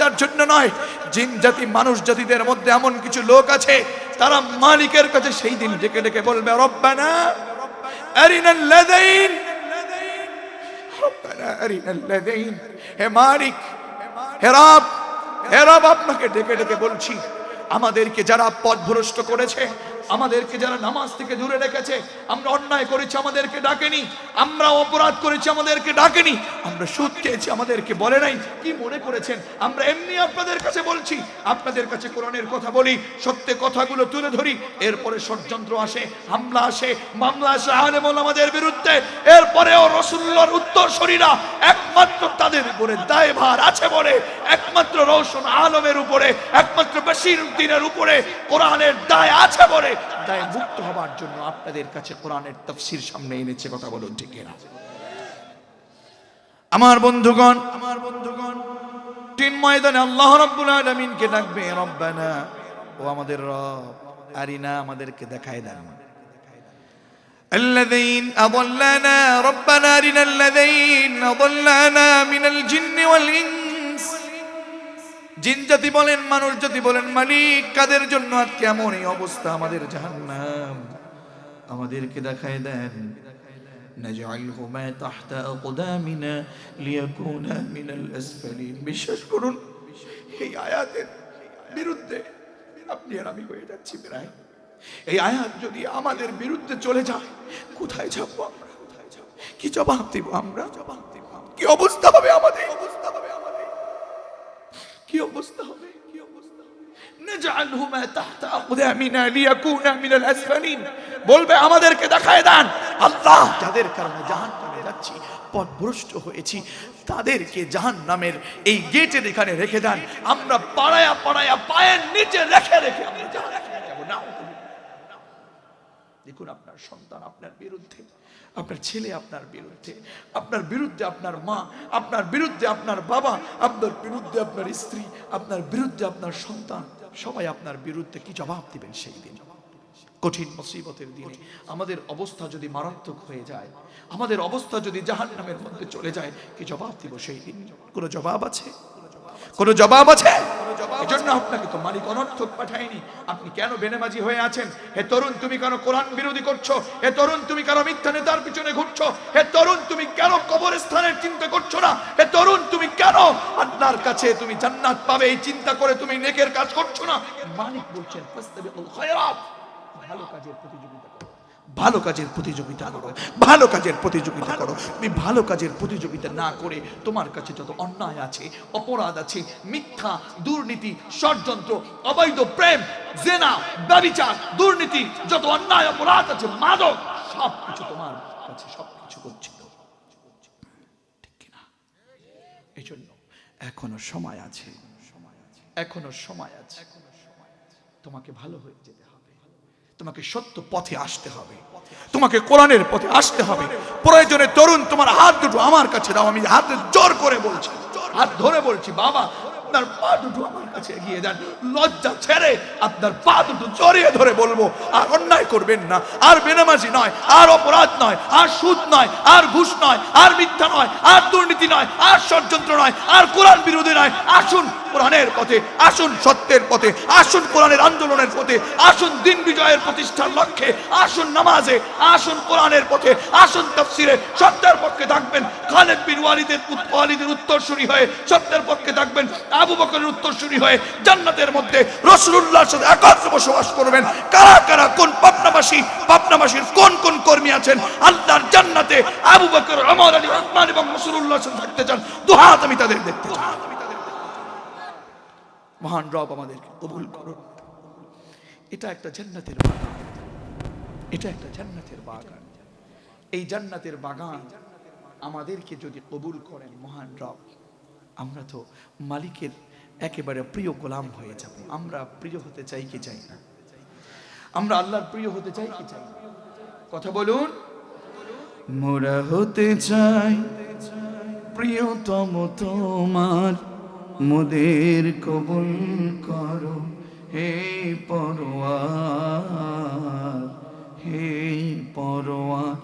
যার জন্য নয়, জিন জাতি মানুষ জাতিদের মধ্যে এমন কিছু লোক আছে তারা মালিকের কাছে সেই দিন ডেকে ডেকে বলবে রব্বানা আরিনাল লাযাইন, রব্বানা আরিনাল লাযাইন, হে মালিক, হে রব, আপনাকে ডেকে ডেকে বলছি, আমাদেরকে যারা পথভ্রষ্ট করেছে, আমাদেরকে যারা নামাজ থেকে দূরে রেখেছে, আমরা অন্যায় করেছি আমাদেরকে ডাকেনি, আমরা অপরাধ করেছি আমাদেরকে ডাকেনি, আমরা সুদ খেয়েছি আমাদেরকে বলে নাই, কি মনে করেছেন আমরা এমনি আপনাদের কাছে বলছি, আপনাদের কাছে কোরআনের কথা বলি, সত্য কথাগুলো তুলে ধরি, এরপরে ষড়যন্ত্র আসে, হামলা আসে, মামলা আসে আলেম ওলামাদের বিরুদ্ধে, এরপরেও রাসূলুল্লাহর উত্তরসূরিরা একমাত্র তাদের উপরে দায়ভার আছে বলে, একমাত্র রওশন আলমের উপরে, একমাত্র বশির উদ্দিনের উপরে কোরআনের দায় আছে বলে দায় মুক্ত হবার জন্য আপনাদের কাছে কোরআনের তাফসীর সামনে এনেছে। কথা বলুন ঠিক কিনা? আমার বন্ধুগণ, তিন ময়দানে আল্লাহ রাব্বুল আলামিনকে ডাকবে, রব্বানা, ও আমাদের রব, আরিনা, আমাদেরকে দেখায় দেন, الذين أضلنا ربنا أرنا الذين أضلنا من الجن والإنس। জিন জাতি বলেন, মানুষ জাতি বলেন, মালিক কাদের জন্য আজকে এমন এই অবস্থা, আমাদের জাহান্নাম, আমাদেরকে দেখায় দেন। নাজআলহুমা তাহতা আকদামিনা লিয়াকুনা মিনাল আসফালিন। বিশ্বাস করুন, এই আয়াতের বিরুদ্ধে আপনি আর আমি হয়ে যাচ্ছি প্রায়। এই আয়াত যদি আমাদের বিরুদ্ধে চলে যায়, কোথায় যাব আমরা? কি জবাব দেব আমরা? কি অবস্থা হবে আমাদের? কি অবস্থা হবে? নাজআলহুমা তাহতা আকদামিনা লিয়াকুনা মিনাল আসফালিন। বলবে আমাদেরকে দেখায় দেন আল্লাহ, যাদের কারণে জাহান্নামে যাচ্ছি, পথভ্রষ্ট হয়েছি, তাদেরকে জাহান্নামের এই গেটের এখানে রেখে দেন, আমরা পাড়ায়া পায়ের নিচে রেখে আমরা জাহান্নামে যাব না। দেখুন, আপনার সন্তান আপনার বিরুদ্ধে, আপনার ছেলে আপনার বিরুদ্ধে, আপনার বিরুদ্ধে আপনার মা, আপনার বিরুদ্ধে আপনার বাবা, আপনার বিরুদ্ধে আপনার স্ত্রী, আপনার বিরুদ্ধে আপনার সন্তান, সবাই আপনার বিরুদ্ধে। কি জবাব দিবেন সেই দিন? কঠিন মুসিবতের দিনে আমাদের অবস্থা যদি মারাত্মক হয়ে যায়, আমাদের অবস্থা যদি জাহান্নামের মধ্যে চলে যায়, কি জবাব দিব সেই দিন? কোনো জবাব আছে? কোনো জবাব আছে? এজন্য আপনাকে তো মালিক অনর্থক পাঠায়নি। আপনি কেন বেনামাজি হয়ে আছেন? হে তরুণ, তুমি কেন কোরআন বিরোধী করছো? হে তরুণ, তুমি কেন মিথ্যা নেতার পিছনে ঘুরছো? হে তরুণ, তুমি কেন কবরস্থানের চিন্তা করছো না? হে তরুণ, তুমি কেন আল্লাহর কাছে তুমি জান্নাত পাবে এই চিন্তা করে তুমি নেকের কাজ করছো না? মালিক বলছেন ফাস্তাবিকুল খায়রাত, ভালো কাজের প্রতিযোগিতা করো, ভালো কাজের প্রতিযোগিতা করো, ভালো কাজের প্রতিযোগিতা করো। তুমি ভালো কাজের প্রতিযোগিতা না করে তোমার কাছে যত অন্যায় আছে, অপরাধ আছে, মিথ্যা, দুর্নীতি, ষড়যন্ত্র, অবৈধ প্রেম, জেনা, ব্যভিচার, দুর্নীতি, যত অন্যায় অপরাধ আছে, মাদক, সবকিছু তোমার কাছে সবকিছু গচ্ছিত, ঠিক কিনা? এই জন্য এখনো সময় আছে, এখনো সময় আছে। তোমাকে ভালো হয়ে যেতে হবে, তোমাকে সত্য পথে আসতে হবে, তোমাকে কোরআনের পথে আসতে হবে। প্রয়োজনে তরুণ তোমার হাত দুটো আমার কাছে দাও, আমি হাতে জোর করে বলছি, হাত ধরে বলছি, বাবা আপনার পা দুটো আমার কাছে এগিয়ে দেন। লজ্জা ছেড়ে আপনার পা দুটো জড়িয়ে ধরে বলবো, আর অন্যায় করবেন না, আর বেনামাজি নয়, আর অপরাধ নয়, আর সুদ নয়, আর ঘুষ নয়, আর মিথ্যা নয়, আর দুর্নীতি নয়, আর ষড়যন্ত্র নয়, আর কোরআন বিরোধী নয়। আসুন কোরআনের পথে, আসুন সত্যের পথে, আসুন কোরআনের আন্দোলনের পথে, আসুন দিন বিজয়ের প্রতিষ্ঠার লক্ষ্যে, আসুন নামাজে, আসুন কোরআনের পথে, আসুন তাফসিরে সত্যের পক্ষে থাকবেন। খালিদ বিন ওয়ালিদের উত্তরসূরি হয়ে সত্যের পক্ষে থাকবেন, আবু বকরের উত্তরসূরি হয়ে জান্নাতের মধ্যে রাসূলুল্লাহর সাথে একত্রে বসবাস করবেন। কারা কারা কোন পাবনাবাসীর কোন কোন কর্মী আছেন আল্লাহর জান্নাতে আবু বকর, ওমর, আলী, উসমান এবং রাসূলুল্লাহর সাথে থাকতে চান? দুহাত আমি তাদের দেখতে চাই। মহান রব আমাদেরকে কবুল করুন। এটা একটা জান্নাতের বাগান, এটা একটা জান্নাতের বাগান। এই জান্নাতের বাগান আমাদেরকে যদি কবুল করেন মহান রব, আমরা তো মালিকের একেবারে প্রিয় গোলাম হয়ে যাব। আমরা প্রিয় হতে চাই কি চাই না? আমরা আল্লাহর প্রিয় হতে চাই কি চাই না? কথা বলুন। মোরা হতে চাই প্রিয়তম তোমার, মোদের কবুল করো হে পরওয়ার, হে পরওয়ার।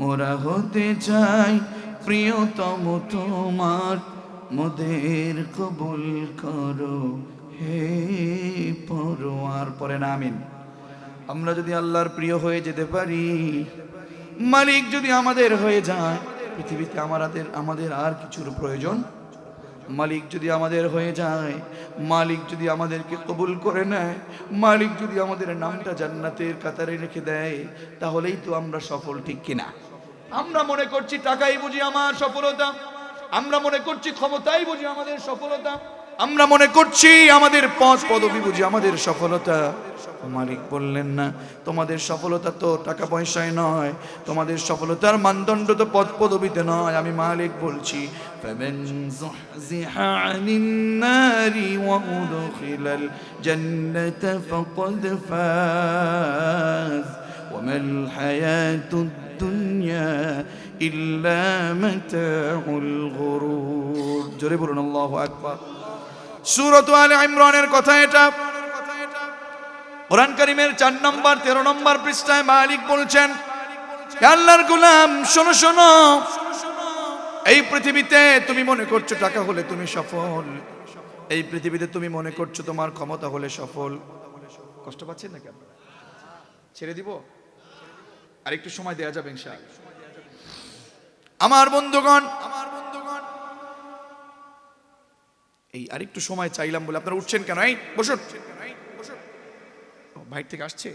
মোরা হতে চাই প্রিয়তম তোমার, মোদের কবুল করো হে পরওয়ার। পরে না আমিন। আমরা যদি আল্লাহর প্রিয় হয়ে যেতে পারি, মালিক যদি আমাদের হয়ে যায়, পৃথিবীতে আমাদের আর কিছুর প্রয়োজন। মালিক যদি আমাদের হয়ে যায়, মালিক যদি আমাদেরকে কবুল করে নেয়, মালিক যদি আমাদের নামটা জান্নাতের কাতারে রেখে দেয়, তাহলেই তো আমরা সফল, ঠিক কিনা? আমরা মনে করছি টাকাই বুঝি আমার সফলতা, আমরা মনে করছি ক্ষমতাই বুঝি আমাদের সফলতা, আমরা মনে করছি আমাদের পদ পদবি বুঝি আমাদের সফলতা। মালিক বললেন না, তোমাদের সফলতা তো টাকা পয়সায় নয়, তোমাদের সফলতার মানদণ্ড তো পদ পদবিতে নয়। আমি মালিক বলছি, ফামান যুহজিহা আনিন নারি ওয়া উদখিলাল জান্নাতা ফাকাদ ফাজ ওয়া মাল হায়াতুদ দুনিয়া ইল্লা মাতাউল গুরুর। জোরে বলুন আল্লাহু আকবার। সূরা আলে ইমরানের কথা এটা। কোরআন কারীমের 4 নম্বর 13 নম্বর পৃষ্ঠায় মালিক বলছেন, হে আল্লাহর গোলাম শোনো শোনো, এই পৃথিবীতে তুমি মনে করছো টাকা হলে তুমি সফল, এই পৃথিবীতে তুমি মনে করছো তোমার ক্ষমতা হলে সফল। কষ্ট পাচ্ছেন নাকি আপনারা? ছেড়ে দিব? আর একটু সময় দেয়া যাবে ইনশাআল্লাহ। আমার বন্ধুগণ, এই আরেকটু সময় চাইলাম বলে আপনারা উঠছেন কেন? এই বসুন। বাইরে থেকে আসছে।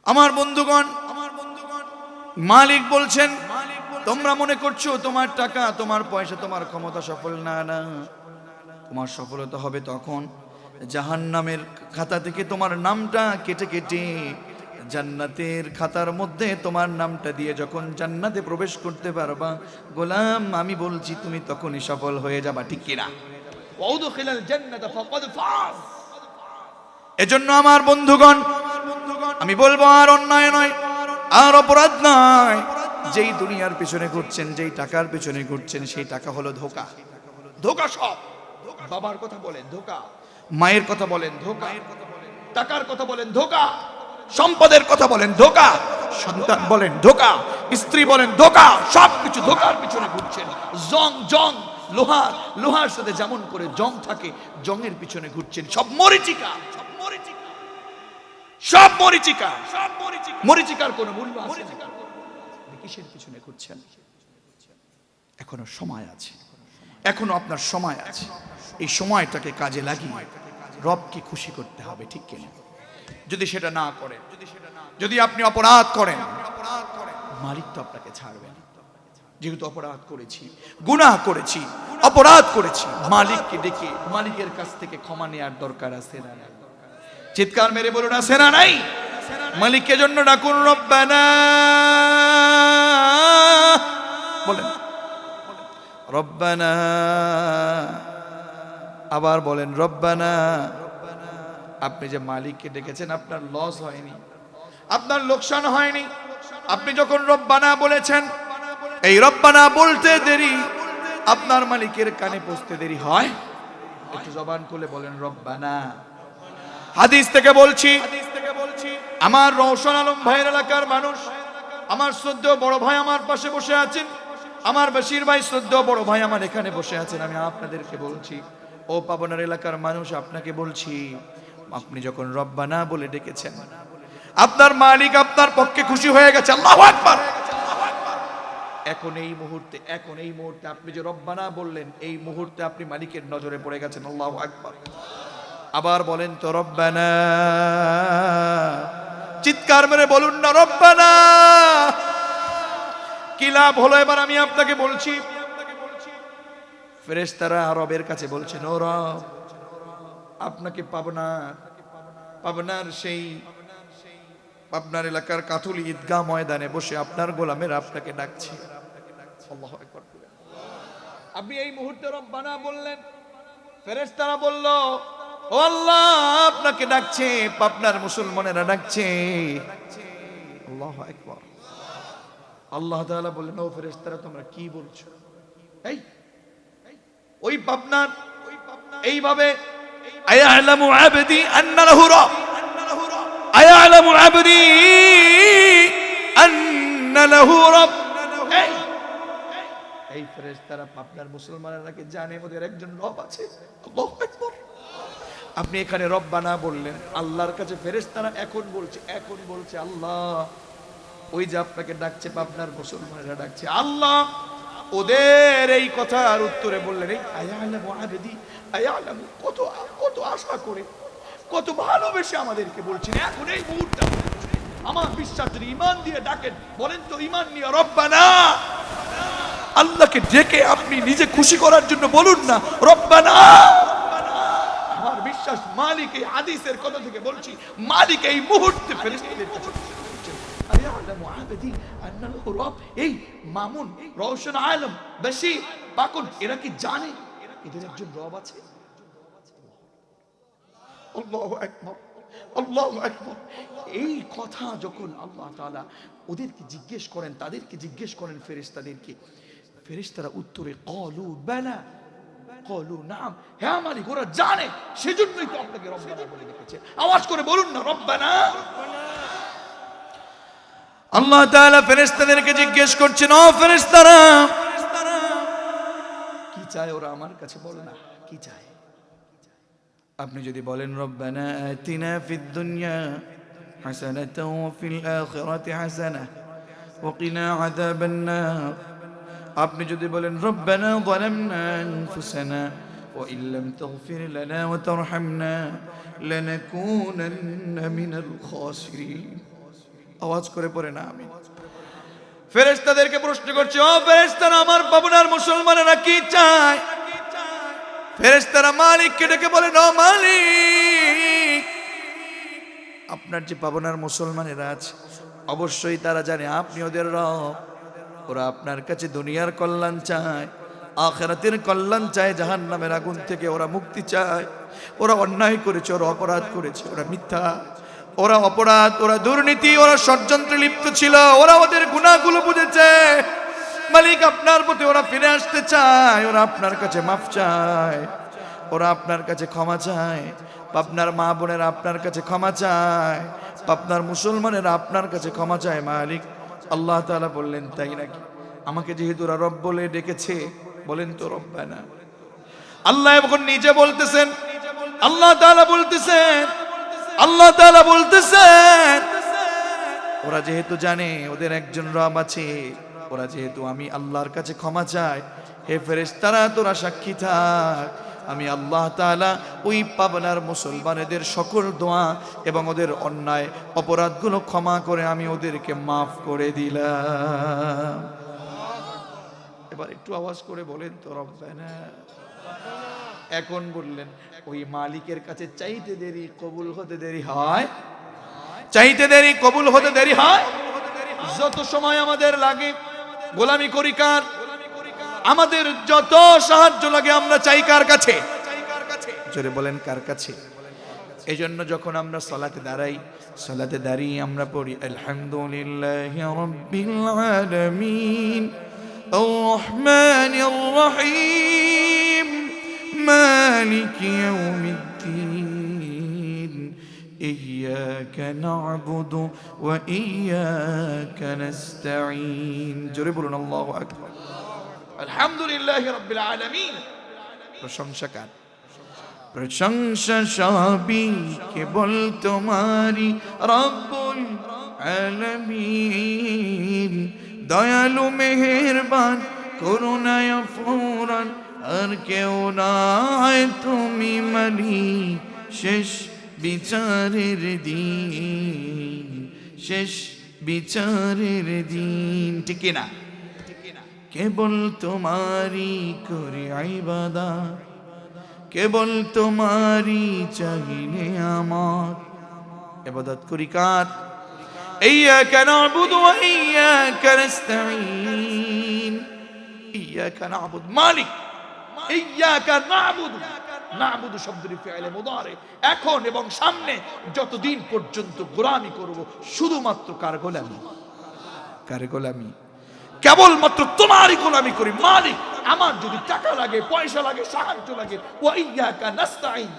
আমার বন্ধুগণ, মালিক বলছেন, তোমরা মনে করছো তোমার টাকা, তোমার পয়সা, তোমার ক্ষমতা সফল না, না, তোমার সফলতা হবে তখন জাহান্নামের খাতা থেকে তোমার নামটা কেটে কেটে জান্নাতের খাতার মধ্যে তোমার নামটা দিয়ে যখন জান্নাতে প্রবেশ করতে পারবা, গোলাম আমি বলছি তুমি তখনই সফল হয়ে যাবা, ঠিক কিনা? ওয়াউদখিলাল জান্নাতা ফাকাদ ফাজ। এজন্য আমার বন্ধুগণ, আমি বলবো আর অন্যায় নয়, আর অপরাধ নয়। যেই দুনিয়ার পিছনে ঘুরছেন, যেই টাকার পিছনে ঘুরছেন, সেই টাকা হলো ধোঁকা। ধোঁকা সব। বাবার কথা বলেন ধোঁকা, মায়ের কথা বলেন ধোঁকা, টাকার কথা বলেন ধোঁকা, সম্পদের কথা বলেন ধোঁকা, সন্তান বলেন ধোঁকা, স্ত্রী বলেন ধোঁকা, সবকিছু ধোঁকার পিছনে ঘুরছেন। জং লোহার সাথে যেমন করে জং থাকে, জংয়ের পিছনে ঘুরছেন। সব মরিচিকা, সব মরিচিকা, মরিচিকার কোন মূল্য আছে না। কিসের পিছনে ঘুরছেন? এখনো সময় আছে, এখনো আপনার সময় আছে। এই সময়টাকে কাজে লাগিয়ে রবকে খুশি করতে হবে, ঠিক কিনা? যদি সেটা না করেন, যদি আপনি অপরাধ করেন, মালিক তো আপনাকে ছাড়বে না। যেহেতু অপরাধ করেছি, গুনাহ করেছি, অপরাধ করেছি, মালিককে ডেকে মালিকের কাছ থেকে ক্ষমা নেওয়ার দরকার আছে না? চিৎকার মেরে বলুন আছে না নাই? মালিকের জন্য ডাকুন রব্বানা, বলেন রব্বানা, আবার বলেন রব্বানা। আপনি যে মালিককে ডেকেছেন আপনার লস হয়নি, আপনার লোকসান হয়নি। আপনি যখন রব্বানা বলেছেন, এই রব্বানা বলতে দেরি আপনার মালিকের কানে পৌঁছতে দেরি হয়? একটু জবান খুলে বলেন রব্বানা। হাদিস থেকে বলছি, আমার রওশন আলম ভাইয়ের এলাকার মানুষ, আমার শ্রদ্ধেয় বড় ভাই আমার পাশে বসে আছেন, আমার বেশির ভাই শ্রদ্ধেয় বড় ভাই আমার এখানে বসে আছেন। আমি আপনাদেরকে বলছি, ও পাবনার এলাকার মানুষ, আপনাকে বলছি, আপনি যখন রব্বানা বলে ডেকেছেন, আপনার মালিক আপনার পক্ষে খুশি হয়ে গেছে। আল্লাহু আকবার। এখন এই মুহূর্তে আপনি যে রব্বানা বললেন, এই মুহূর্তে আপনি মালিকের নজরে পড়ে গেছেন। আল্লাহু আকবার। আবার বলেন তো রব্বানা, চিৎকার মেরে বলুন না রব্বানা। কি লাভ হলো? এবার আমি আপনাকে বলছি, ফেরেশতারা রবের কাছে বলছেন, ও রব, আপনাকে পাবনার সেই আপনার এলাকার কাতুলি ঈদগাহ ময়দানে বসে আপনার গোলামের আপনাকে ডাকছি। আল্লাহু আকবার। আপনি এই মুহূর্তে রব্বানা বললেন, ফেরেশতারা বলল, ও আল্লাহ, আপনাকে ডাকছে, পাবনার মুসলমানেরা ডাকছে। আল্লাহু আকবার। আল্লাহ তাআলা বললেন, ও ফেরেশতারা, তোমরা কি বলছো? এই ওই পাবনার এইভাবে আয়ালামু আবদি আন্না লাহু রাব, আয়ালামু আবদি আন্না লাহু রাব। এই ফেরেশতারা পাবনার মুসলমানেরা কি জানে ওদের একজন রব আছে? আল্লাহু আকবার। আপনি এখানে রব্বানা বললেন, আল্লাহর কাছে ফেরেশতারা এখন বলছে আল্লাহ, ওই যে আপনাকে ডাকছে পাবনার মুসলমানেরা ডাকছে, আল্লাহ ওদের এই কথার উত্তরে বললেন, এই আয়ালামু আবদি আয়ালামু, কত আশা করে, কত ভালোবেসে আমাদেরকে বলছেন। এখন এই মুহূর্তে আমার বিশ্বাস, যদি ঈমান দিয়ে ডাকেন, বলেন তো ঈমান নিয়ে রব্বানা। আল্লাহকে ডেকে আপনি নিজে খুশি করার জন্য বলুন না রব্বানা। আমার বিশ্বাস, মালিক এই হাদিসের কথা থেকে বলছি, মালিক এই মুহূর্তে ফেরেশতাদের কাছে বলছেন, আয়ালামু আবদি আন্না লাহু রাব। এই মামুন, রওশন আলম, বেশির, পাকুন, এরা কি জানে এদের একজন রব আছে? আল্লাহু আকবার, আল্লাহু আকবার। এই কথা যখন আল্লাহ তাআলা ওদেরকে জিজ্ঞেস করেন, তাদেরকে জিজ্ঞেস করেন ফেরেশতাদেরকে, ফেরেশতারা উত্তরে ক্বালু বালা, ক্বালু নাম, হ্যাঁ মালিক, ওরা জানে, সেজন্যই তো আপনাকে রব্বানা বলে ডেকেছে। আওয়াজ করে বলুন না রব্বানা। আল্লাহ তাআলা ফেরেশতাদেরকে জিজ্ঞেস করছেন, ও ফেরেশতারা, কি চায় ওরা আমার কাছে? বলে না কি চায়। আপনি যদি বলেন রব্বানা আতিনা ফিদ দুনিয়া হাসানাতাও ওয়া ফিল আখিরাতি হাসানাহ ওয়া কিনা আযাবান নার, আপনি যদি বলেন রব্বানা যালামনা আনফুসানা ওয়া ইল্লাম তাগফির লানা ওয়া তারহামনা লানাকুনান্না মিনাল খাসিরিন, আওয়াজ করে পড়ে না আমি। ফেরেশতাদেরকে প্রশ্ন করছে, ও ফেরেশতারা, আমার পাবনার মুসলমানেরা কি চায়? ফেরেশতারা মালিককে ডেকে বলেন, ও মালিক, আপনার যে পাবনার মুসলমানেরা আছে, অবশ্যই তারা জানে আপনি ওদের রব। ওরা আপনার কাছে দুনিয়ার কল্যাণ চায়, আখিরাতের কল্যাণ চায়, জাহান্নামের আগুন থেকে ওরা মুক্তি চায়। ওরা অন্যায় করেছে, ওরা অপরাধ করেছে, ওরা মিথ্যা, ওরা অপরাধ, ওরা দুর্নীতি, ওরা ষড়যন্ত্রে লিপ্ত ছিল, ওরা ওদের গুনাহগুলো বুঝেছে। মালিক, আপনার প্রতি ওরা ফিরে আসতে চায়, ওরা আপনার কাছে মাফ চায়, ওরা আপনার কাছে ক্ষমা চায়। আপনার মা বোনেরা আপনার কাছে ক্ষমা চায়, আপনার মুসলমানেরা আপনার কাছে ক্ষমা চায়। মালিক, আল্লাহ তাআলা বললেন, তাই নাকি? আমাকে যেহেতু ওরা রব বলে ডেকেছে, বলেন তো রব্বানা। আল্লাহ এখন নিজে বলতেছেন, আল্লাহ তাআলা বলতেছেন, ওরা যেহেতু জানে ওদের একজন রব আছে, ওরা যেহেতু আমি আল্লাহর কাছে ক্ষমা চায়, হে ফেরেশতারা তোরা সাক্ষী থাক, আমি আল্লাহ তাআলা ওই পাবনার মুসলমানদের সকল দোয়া এবং ওদের অন্যায় অপরাধগুলো ক্ষমা করে আমি ওদেরকে মাফ করে দিলাম। এবার একটু আওয়াজ করে বলেন তো রব্বানা। এখন বললেন, ওই মালিকের কাছে চাইতে দেরি, কবুল হতে দেরি হয়? চাইতে দেরি, কবুল হতে দেরি হয়। যত সময় আমাদের লাগে গোলামি করি কার? আমাদের যত সাহায্য লাগে আমরা চাই কার কাছে? জোরে বলেন, কার কাছে? এই জন্য যখন আমরা সালাতে দাঁড়াই, সালাতে দাঁড়িয়ে আমরা পড়ি আলহামদুলিল্লাহি রাব্বিল আলামিন আর রহমানির রহিম মালিকি ইয়াউমিদ্দিন ইয়্যাকা না'বুদু ওয়া ইয়্যাকা নাস্তাঈন। জোরে বলুন আল্লাহু আকবার। আলহামদুলিল্লাহি রাব্বিল আলামিন। প্রশংসা কার? প্রশংসা সবই কেবল তোমারি রব্বুল আলামিন। দয়ালু মেহেরবান করুণায় ফুরান আর কেউ নাই তুমি মালিক শেষ বিচারের দিন, শেষ বিচারের দিন। ঠিক না? কেবল তোমারি করি ইবাদত, কেবল তোমারি চাহিলে আমার। ইবাদত করি কার? ইয়্যাকা না'বুদু ওয়া ইয়্যাকা নাস্তাঈন। ইয়্যাকা না'বুদু মালিক, ইয়্যাকা না'বুদু। না'বুদু শব্দের ফি'লে মুদারি, এখন এবং সামনে যতদিন পর্যন্ত গোলামি করব শুধুমাত্র কার গোলামি? কার গোলামি? কেবলমাত্র তোমারই গোলামি করি মালিক। আমার যদি টাকা লাগে, পয়সা লাগে, সাহায্য লাগে, ওয়া ইয়্যাকা নাস্তাঈন,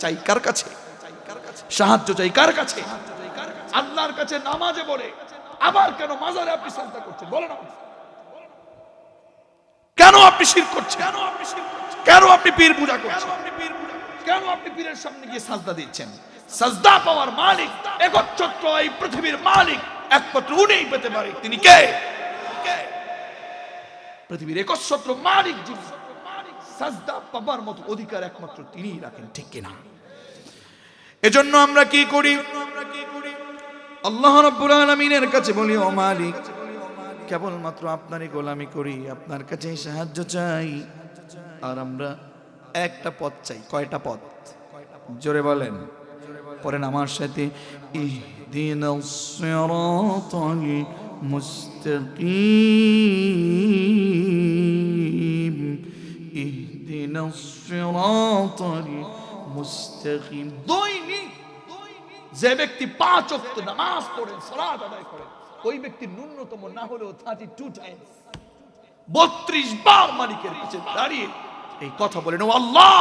চাই কার কাছে? সাহায্য চাই কার কাছে? আল্লাহর কাছে। নামাজে বলে, আবার কেন মাজারে আপনি সাজদা করছেন? বলেন কেন আপনি শিরক করছেন? কেন আপনি পীর পূজা করছেন? কেন আপনি পীরের সামনে গিয়ে সাজদা দিচ্ছেন? সাজদা পাওয়ার মালিক, একচ্ছত্র এই পৃথিবীর মালিক একমাত্র উনিই পেতে পারে। তিনি কে? পৃথিবীর একচ্ছত্র মালিক যিনি, সাজদা পাবার মতো অধিকার একমাত্র তিনিই রাখেন। ঠিক কিনা? এজন্য আমরা কি করি? আল্লাহ রাব্বুল আলামিনের কাছে বলি, ও মালিক, কেবলমাত্র আপনারই গোলামি করি, আপনার কাছে সাহায্য চাই। আর আমরা একটা পথ চাই। কয়টা পথ? জোরে বলেন, পড়েন আমার সাথে, ইহদিনাস সিরাতাল মুস্তাকিম, ইহদিনাস সিরাতাল মুস্তাকিম। দৈনিক যে ব্যক্তি 5 ওয়াক্ত নামাজ পড়েন, সালাত আদায় করেন, ওই ব্যক্তির ন্যূনতম না হলেও 32 টাইমস 32 বার মালিকের কাছে দাঁড়িয়ে এই কথা বলেন, ও আল্লাহ,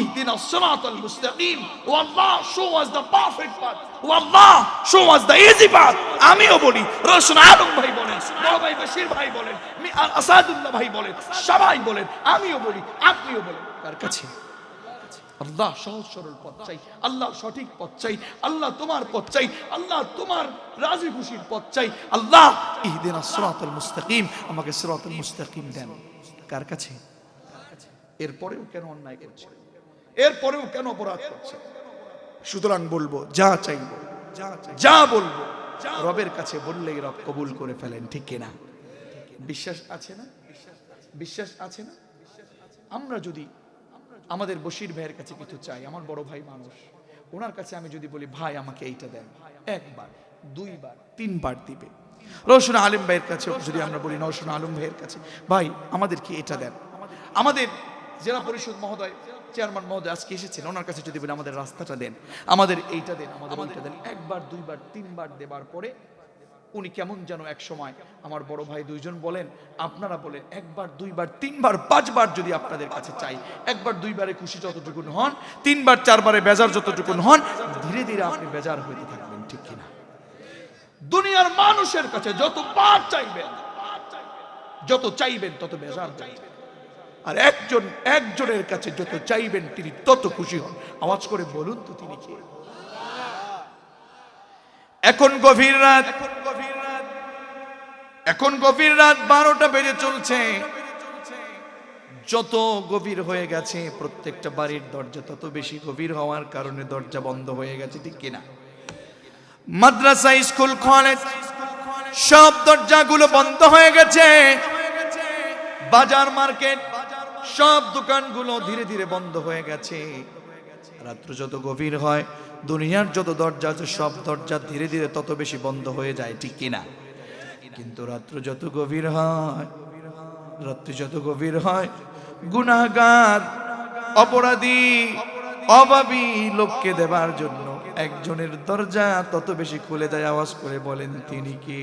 ইহদিনাস সিরাতাল মুস্তাকিম, O Allah, show us the perfect path, O Allah, show us the easy path. আমিও বলি, রওশন আলম ভাই বলেন, বড় ভাই বশির ভাই বলেন, আসাদুল্লাহ ভাই বলেন, সবাই বলেন, আমিও বলি, আপনিও বলেন, কার কাছে? আল্লাহ সহজ সরল পথ চাই, আল্লাহ সঠিক পথ চাই, আল্লাহ তোমার পথ চাই, আল্লাহ তোমার রাজি খুশির পথ চাই। আল্লাহ ইহদিনাস সিরাতাল মুস্তাকিম, আমাকে সিরাতাল মুস্তাকিম দেন। কার কাছে? এরপরেও কেন অন্যায় করছে? এরপরেও কেন অপরাধ করছে? সুতরাং বলবো, যা চাইবো, যা বলবো রবের কাছে বললেই রব কবুল করে ফেলেন। ঠিক কিনা? বিশ্বাস আছে না? বিশ্বাস আছে না? আমরা যদি আমাদের বশির ভাইয়ের কাছে কিছু চাই, আমার বড় ভাই মানুষ, ওনার কাছে আমি যদি বলি, ভাই আমাকে এইটা দেন, একবার, দুইবার, তিনবার দিবে। রওশন আলম ভাইয়ের কাছে যদি আমরা বলি, রওশন আলম ভাইয়ের কাছে, ভাই আমাদেরকে এটা দেন। আমাদের জেলা পরিষদ মহোদয়, চেয়ারম্যান মহোদয় আজকে এসেছেন, ওনার কাছে যদি বলি, আমাদের রাস্তাটা দেন, আমাদের এইটা দেন, আমাদের এইটা দেন, একবার, দুইবার, তিনবার দেবার পরে উনি কেমন যেন এক সময়, আমার বড় ভাই দুইজন বলেন, আপনারা বলেন, একবার, দুইবার, তিনবার, 5 বার যদি আপনাদের কাছে চাই, একবার দুইবারে খুশি যতটুকুন হন, 3 বার 4 বারে বেজার যতটুকুন হন, ধীরে ধীরে আপনি বেজার হইতে থাকবেন। ঠিক কিনা? দুনিয়ার মানুষের কাছে যতবার চাইবেন, যত চাইবেন তত বেজার হবেন। আর একজনের কাছে যত চাইবেন তিনি তত খুশি হন। আওয়াজ করে বলুন তো, তিনি কে? এখন গভীর রাত, এখন গভীর রাত 12টা বেজে চলছে। যত গভীর হয়ে গেছে, প্রত্যেকটা বাড়ির দরজা তত বেশি গভীর হওয়ার কারণে দরজা বন্ধ হয়ে গেছে। ঠিক কিনা? মাদ্রাসা, স্কুল, কলেজ সব দরজাগুলো বন্ধ হয়ে গেছে। বাজার, মার্কেট সব দোকানগুলো ধীরে ধীরে বন্ধ হয়ে গেছে। রাত্র যত গভীর হয়, দুনিয়ার যত দরজা আছে সব দরজা ধীরে ধীরে তত বেশি বন্ধ হয়ে যায়, ঠিক কিনা? কিন্তু রাত্রি যত গভীর হয় গুনাহগার অপরাধী অভাবী লোককে দেবার জন্য একজনের দরজা তত বেশি খুলে দেয়। আওয়াজ করে বলেন তিনি কি?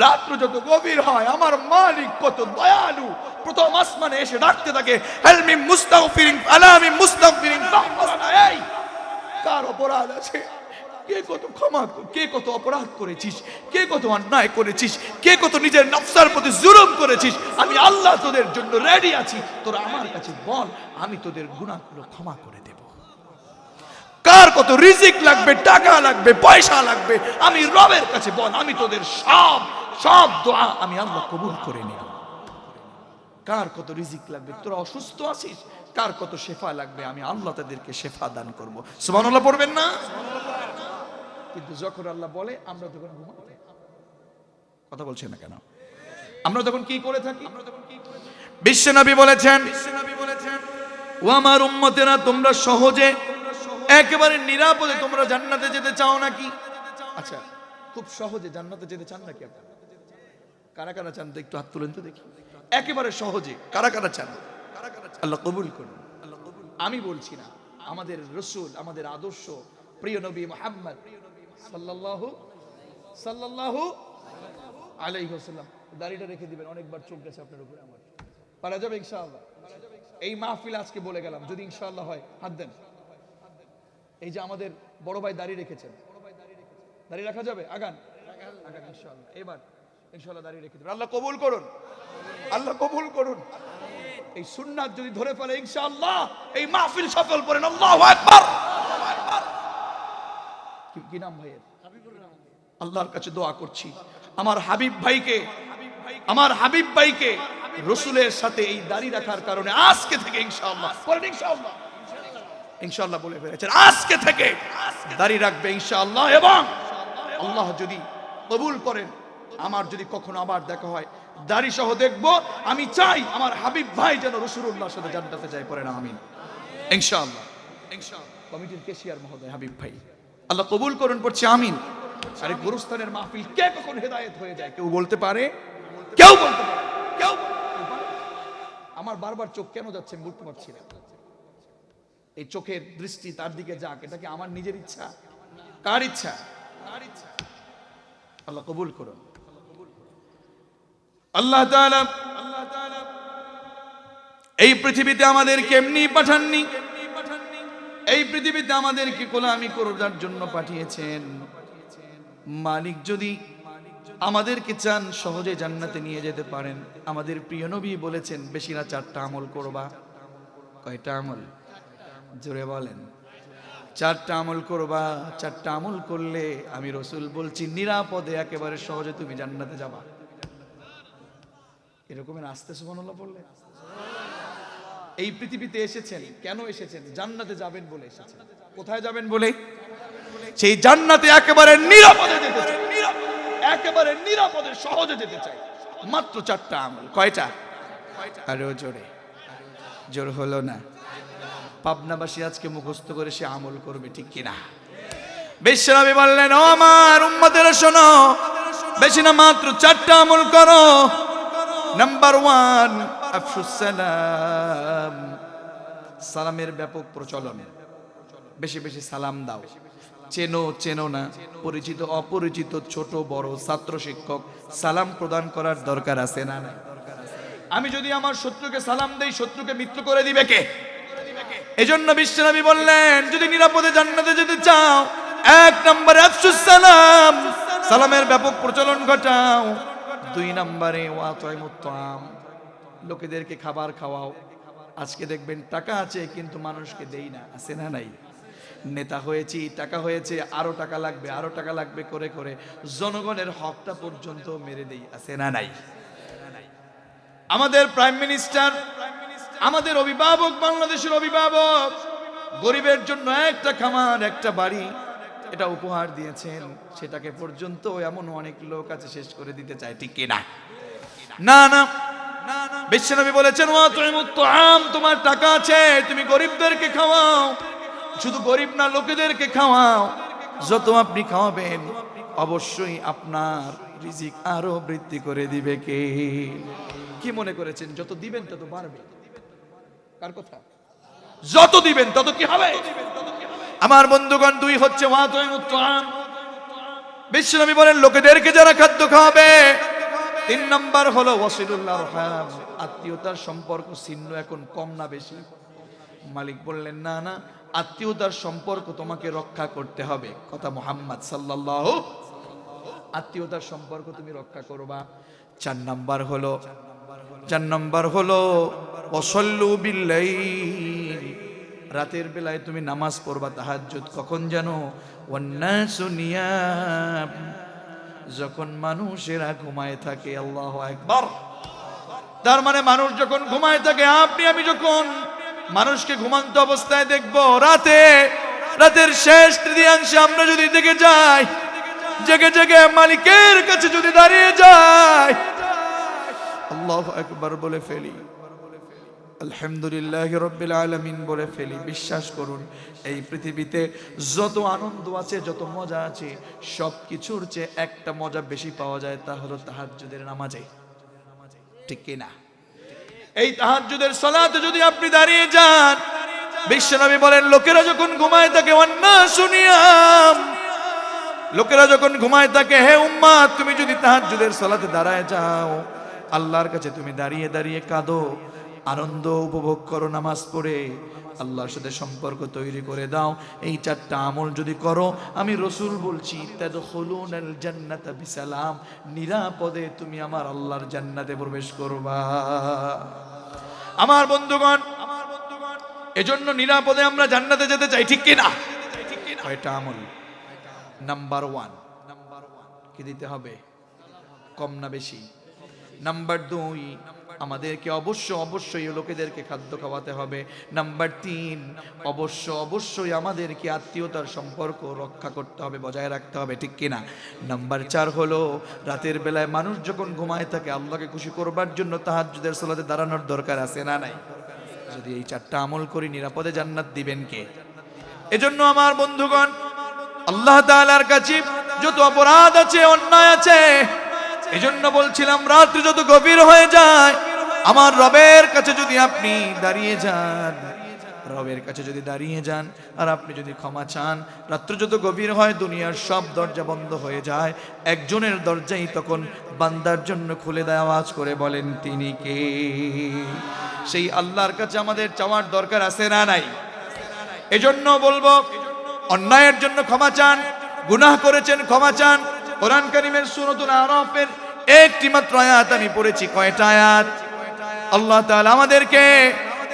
রাত্র যত গভীর হয় আমার মালিক কত দয়ালু, প্রথম আসমানে এসে ডাকতে থাকে, হেলমি মুস্তাগফিরিন আলামি মুস্তাগফিরিন ফাগফিরনা। এই কার অপরাধ আছে? কে কত ক্ষমা, কে কত অপরাধ করেছিস, কে কত অন্যায় করেছিস, কে কত নিজের নফসের প্রতি জুলুম করেছিস, আমি আল্লাহ তোদের জন্য রেডি আছি। তোরা আমার কাছে বল, আমি তোদের গুনাহগুলো ক্ষমা করে দেব। কার কত রিজিক লাগবে, টাকা লাগবে, পয়সা লাগবে, আমি রবের কাছে বল, আমি তোদের সব দোয়া আমি আল্লাহ কবুল করে নেব। কার কত রিজিক লাগবে, তোরা অসুস্থ আছিস, কার কত শেফা লাগবে, আমি আল্লাহ তাদেরকে শেফা দান করব। সুবহানাল্লাহ পড়বেন না? কিন্তু যখন আল্লাহ বলে আমরা তখন ঘুমাই থাকি। কথা বলছেন না কেন? আমরা তখন কি করে থাকি? বিশ্বনবী বলেছেন, ও আমার উম্মতেরা, তোমরা সহজে একেবারে নিরাপদে তোমরা জান্নাতে যেতে চাও নাকি? আচ্ছা, খুব সহজে জান্নাতে যেতে চান নাকি আপনারা? কারা কারা চান তো একটু হাত তুলেন তো দেখি। একেবারে সহজে কারা কারা চান? আল্লাহ কবুল করুন। আমি বলছি না, আমাদের রাসূল, আমাদের আদর্শ প্রিয় নবী মুহাম্মদ সাল্লাল্লাহু আলাইহি ওয়াসাল্লাম। দাড়িটা রেখে দিবেন, অনেকবার চোখ গেছে আপনার উপরে। আমার পারা যাবে ইনশাআল্লাহ? এই মাহফিল আজকে বলে গেলাম, যদি ইনশাআল্লাহ হয় হাত দেন। এই যে আমাদের বড় ভাই দাড়ি রেখেছেন, দাড়ি রাখা যাবে? আগান ইনশাআল্লাহ। এবার ইনশাআল্লাহ দাড়ি রেখে দিবেন। আল্লাহ কবুল করুন, আল্লাহ কবুল করুন। এই সুন্নাত যদি ধরে ফেলে ইনশাআল্লাহ এই মাহফিল সফল করেন। আল্লাহু আকবার। কি নাম ভাইয়ের? আল্লাহর কাছে দোয়া করছি আমার হাবিব ভাইকে রাসূলের সাথে এই দাড়ি রাখার কারণে আজকে থেকে ইনশাআল্লাহ ইনশাআল্লাহ বলে ফেলেছেন, আজকে থেকে দাড়ি রাখবে ইনশাআল্লাহ। এবং আল্লাহ যদি কবুল করেন, আমার যদি কখনো আবার দেখা হয় দাড়ি সহ দেখবো, আমি চাই আমার হাবিব ভাই যেন রাসূলুল্লাহর সাথে জান্নাতে যায়। পড়েন আমিন ইনশাআল্লাহ। কমিটির কেশিয়ার মহোদয় হাবিব ভাই, আল্লাহ কবুল করুন, পড়ছি আমিন। আরে গোরস্থানের মাহফিল কে কখন হেদায়েত হয়ে যায় কেউ বলতে পারে? কেউ বলতে পারে? কেউ? আমার বারবার চোখ কেন যাচ্ছে আমি বুঝতে পারছি না। এই চোখের দৃষ্টি তার দিকে যাক, এটা কি আমার নিজের ইচ্ছা? কার ইচ্ছা? আল্লাহ কবুল করুন। আল্লাহ তাআলা এই পৃথিবীতে আমাদেরকে এমনি পাঠাননি, এই পৃথিবীতে আমাদেরকে গোলামি করার জন্য পাঠিয়েছেন। মালিক যদি আমাদেরকে চান সহজে জান্নাতে নিয়ে যেতে পারেন। আমাদের প্রিয় নবী বলেছেন বেশি না 4টা আমল করবা। কয়টা আমল? জোরে বলেন। 4টা আমল করবা। 4টা আমল করলে আমি রাসূল বলছি নিরাপদে একেবারে সহজে তুমি জান্নাতে যাবা। এরকমের আস্তে সুবহানাল্লাহ বললে। এই পৃথিবীতে এসেছেন কেন এসেছেন? জান্নাতে যাবেন বলে এসেছেন। কোথায় যাবেন বলে? সেই জান্নাতে একেবারে নিরাপদে যেতে চাই, একেবারে নিরাপদে সহজে যেতে চাই। মাত্র 4টা আমল। কয়টা? আরো জোরে, জোর হলো না। পাবনাবাসী আজকে মুখস্থ করে সে আমল করবে, ঠিক কিনা? বিশ্বনবী বললেন, ও আমার উম্মতেরা শোনো, বেশি না মাত্র 4টা আমল করো। নাম্বার 1 আফশুস সালাম। সালামের ব্যাপক প্রচলন, বেশি বেশি সালাম দাও। চেনো না, পরিচিত অপরিচিত, ছোট বড়, ছাত্র শিক্ষক, সালাম প্রদান করার দরকার আছে না? আমি যদি আমার শত্রুকে সালাম দেই, শত্রুকে মিত্র করে দিবে কে? এজন্য বিশ্বনবী বললেন যদি নিরাপদে জান্নাতে যেতে চাও 1 নম্বরে আফশুস সালাম, সালামের ব্যাপক প্রচলন ঘটাও। 2 নম্বরে ওয়াতাইমুত তাআম, লোকেদেরকে খাবার খাওয়াও। আজকে দেখবেন টাকা আছে কিন্তু মানুষকে দেই না, আছে না নাই? নেতা হয়েছি, টাকা হয়েছে, আরো টাকা লাগবে, আরো টাকা লাগবে করে করে জনগণের হকটা পর্যন্ত মেরে দেই, আছে না নাই? আমাদের প্রাইম মিনিস্টার, আমাদের অভিভাবক, বাংলাদেশের অভিভাবক গরিবের জন্য একটা খামার, একটা বাড়ি এটা উপহার দিয়েছেন, সেটাকে পর্যন্ত এমন অনেক লোক আছে শেষ করে দিতে চায়, ঠিক কিনা? না না, বিশ্বনবী বলেছেন ওয়াতুইমুত তাআম, তোমার টাকা আছে তুমি গরিবদেরকে খাওয়াও। শুধু গরিব না, লোকেদেরকে খাওয়াও। যত আপনি খাওয়াবেন অবশ্যই আপনার রিজিক আরো বৃদ্ধি করে দিবে কে? কি মনে করেছেন যত দিবেন তত বাড়বে? কার কথা? যত দিবেন তত কি হবে? আমার বন্ধুগণ, দুই হচ্ছে বিশ্বনবী বলেন লোকেদেরকে যারা খাদ্য খাওয়াবে। 3 নাম্বার হলো ওয়াসিলুল্লাহ রহম, আত্মীয়তার সম্পর্ক ছিন্ন এখন কম না বেশি? মালিক বললেন না না, আত্মীয়তার সম্পর্ক তোমাকে রক্ষা করতে হবে। কথা মুহাম্মদ সাল্লাল্লাহু, আত্মীয়তার সম্পর্ক তুমি রক্ষা করবা। 4 নাম্বার হলো ওয়াসাল্লু বিল্লাইল, রাতের বেলায় তুমি নামাজ পড়বা তাহাজ্জুদ। কখন জানো? ওয়ান্নাসু নিয়াম, যখন মানুষেরা ঘুমায় থাকে। আল্লাহু আকবার। তার মানে মানুষ যখন ঘুমায় থাকে, আপনি আমি যখন মানুষকে ঘুমান্ত অবস্থায় দেখবো, রাতের শেষ তৃতীয়াংশে আমরা যদি দেখে যাই, জেগে জেগে মালিকের কাছে যদি দাঁড়িয়ে যাই, আল্লাহু আকবার বলে ফেলি, আলহামদুলিল্লাহি রাব্বিল আলামিন বলে ফেলি, বিশ্বাস করুন এই পৃথিবীতে যত আনন্দ আছে, যত মজা আছে, সব কিছুর চেয়ে একটা মজা বেশি পাওয়া যায়, তা হলো তাহাজ্জুদের নামাজে। ঠিক কি না? এই তাহাজ্জুদের সালাতে যদি আপনি দাঁড়িয়ে যান, বিশ্বনবী বলেন লোকেরা যখন ঘুমায় থাকে, ওয়ান্নাসু নিয়াম, লোকেরা যখন ঘুমায় থাকে, হে উম্মাত তুমি যদি তাহাজ্জুদের সালাতে দাঁড়ায় যাও, আল্লাহর কাছে তুমি দাঁড়িয়ে দাঁড়িয়ে কাঁদো, আনন্দ উপভোগ করো, নামাজ পড়ে আল্লাহর সাথে সম্পর্ক তৈরি করে দাও। এই 4টা আমল যদি করো, আমি রাসূল বলছি তাদখুলুনাল জান্নাতা বিসালাম, নিরাপদে তুমি আমার আল্লাহর জান্নাতে প্রবেশ করবা। আমার বন্ধুগণ, এজন্য নিরাপদে আমরা জান্নাতে যেতে চাই, ঠিক কি না? কয়টা আমল? নাম্বার 1 কি দিতে হবে? কম না বেশি? নাম্বার 2 আমাদেরকে অবশ্যই লোকেদেরকে খাদ্য খাওয়াতে হবে। নাম্বার 3 অবশ্যই আমাদেরকে আত্মীয়তার সম্পর্ক রক্ষা করতে হবে, বজায় রাখতে হবে, ঠিক কিনা? নাম্বার 4 হলো রাতের বেলায় মানুষ যখন ঘুমায় থাকে, আল্লাহকে খুশি করবার জন্য তাহাজ্জুদের সালাতে দাঁড়ানোর দরকার আছে না নাই? যদি এই 4টা আমল করি, নিরাপদে জান্নাত দিবেন কে? এজন্য আমার বন্ধুগণ, আল্লাহ তাআলার কাছে যত অপরাধ আছে, অন্যায় আছে, এজন্য বলছিলাম রাত্রি যত গভীর হয়ে যায়, আমার রবের কাছে যদি আপনি দাঁড়িয়ে যান, আর আপনি যদি ক্ষমা চান, রাত্রি যত গভীর হয়, দুনিয়ার সব দরজা বন্ধ হয়ে যায়, একজনের দরজাই তখন বান্দার জন্য খুলে দেয়। আওয়াজ করে বলেন তিনি কে? সেই আল্লাহর কাছে আমাদের চাওয়ার দরকার আছে না নাই? এজন্য বলবো, অন্যায়ের জন্য ক্ষমা চান, গুনাহ করেছেন ক্ষমা চান। কোরআন কারীমের সূরাতুল আরাফের একটি মাত্র আয়াত আমি পড়েছি। কয়টা আয়াত? আল্লাহ তাআলা আমাদেরকে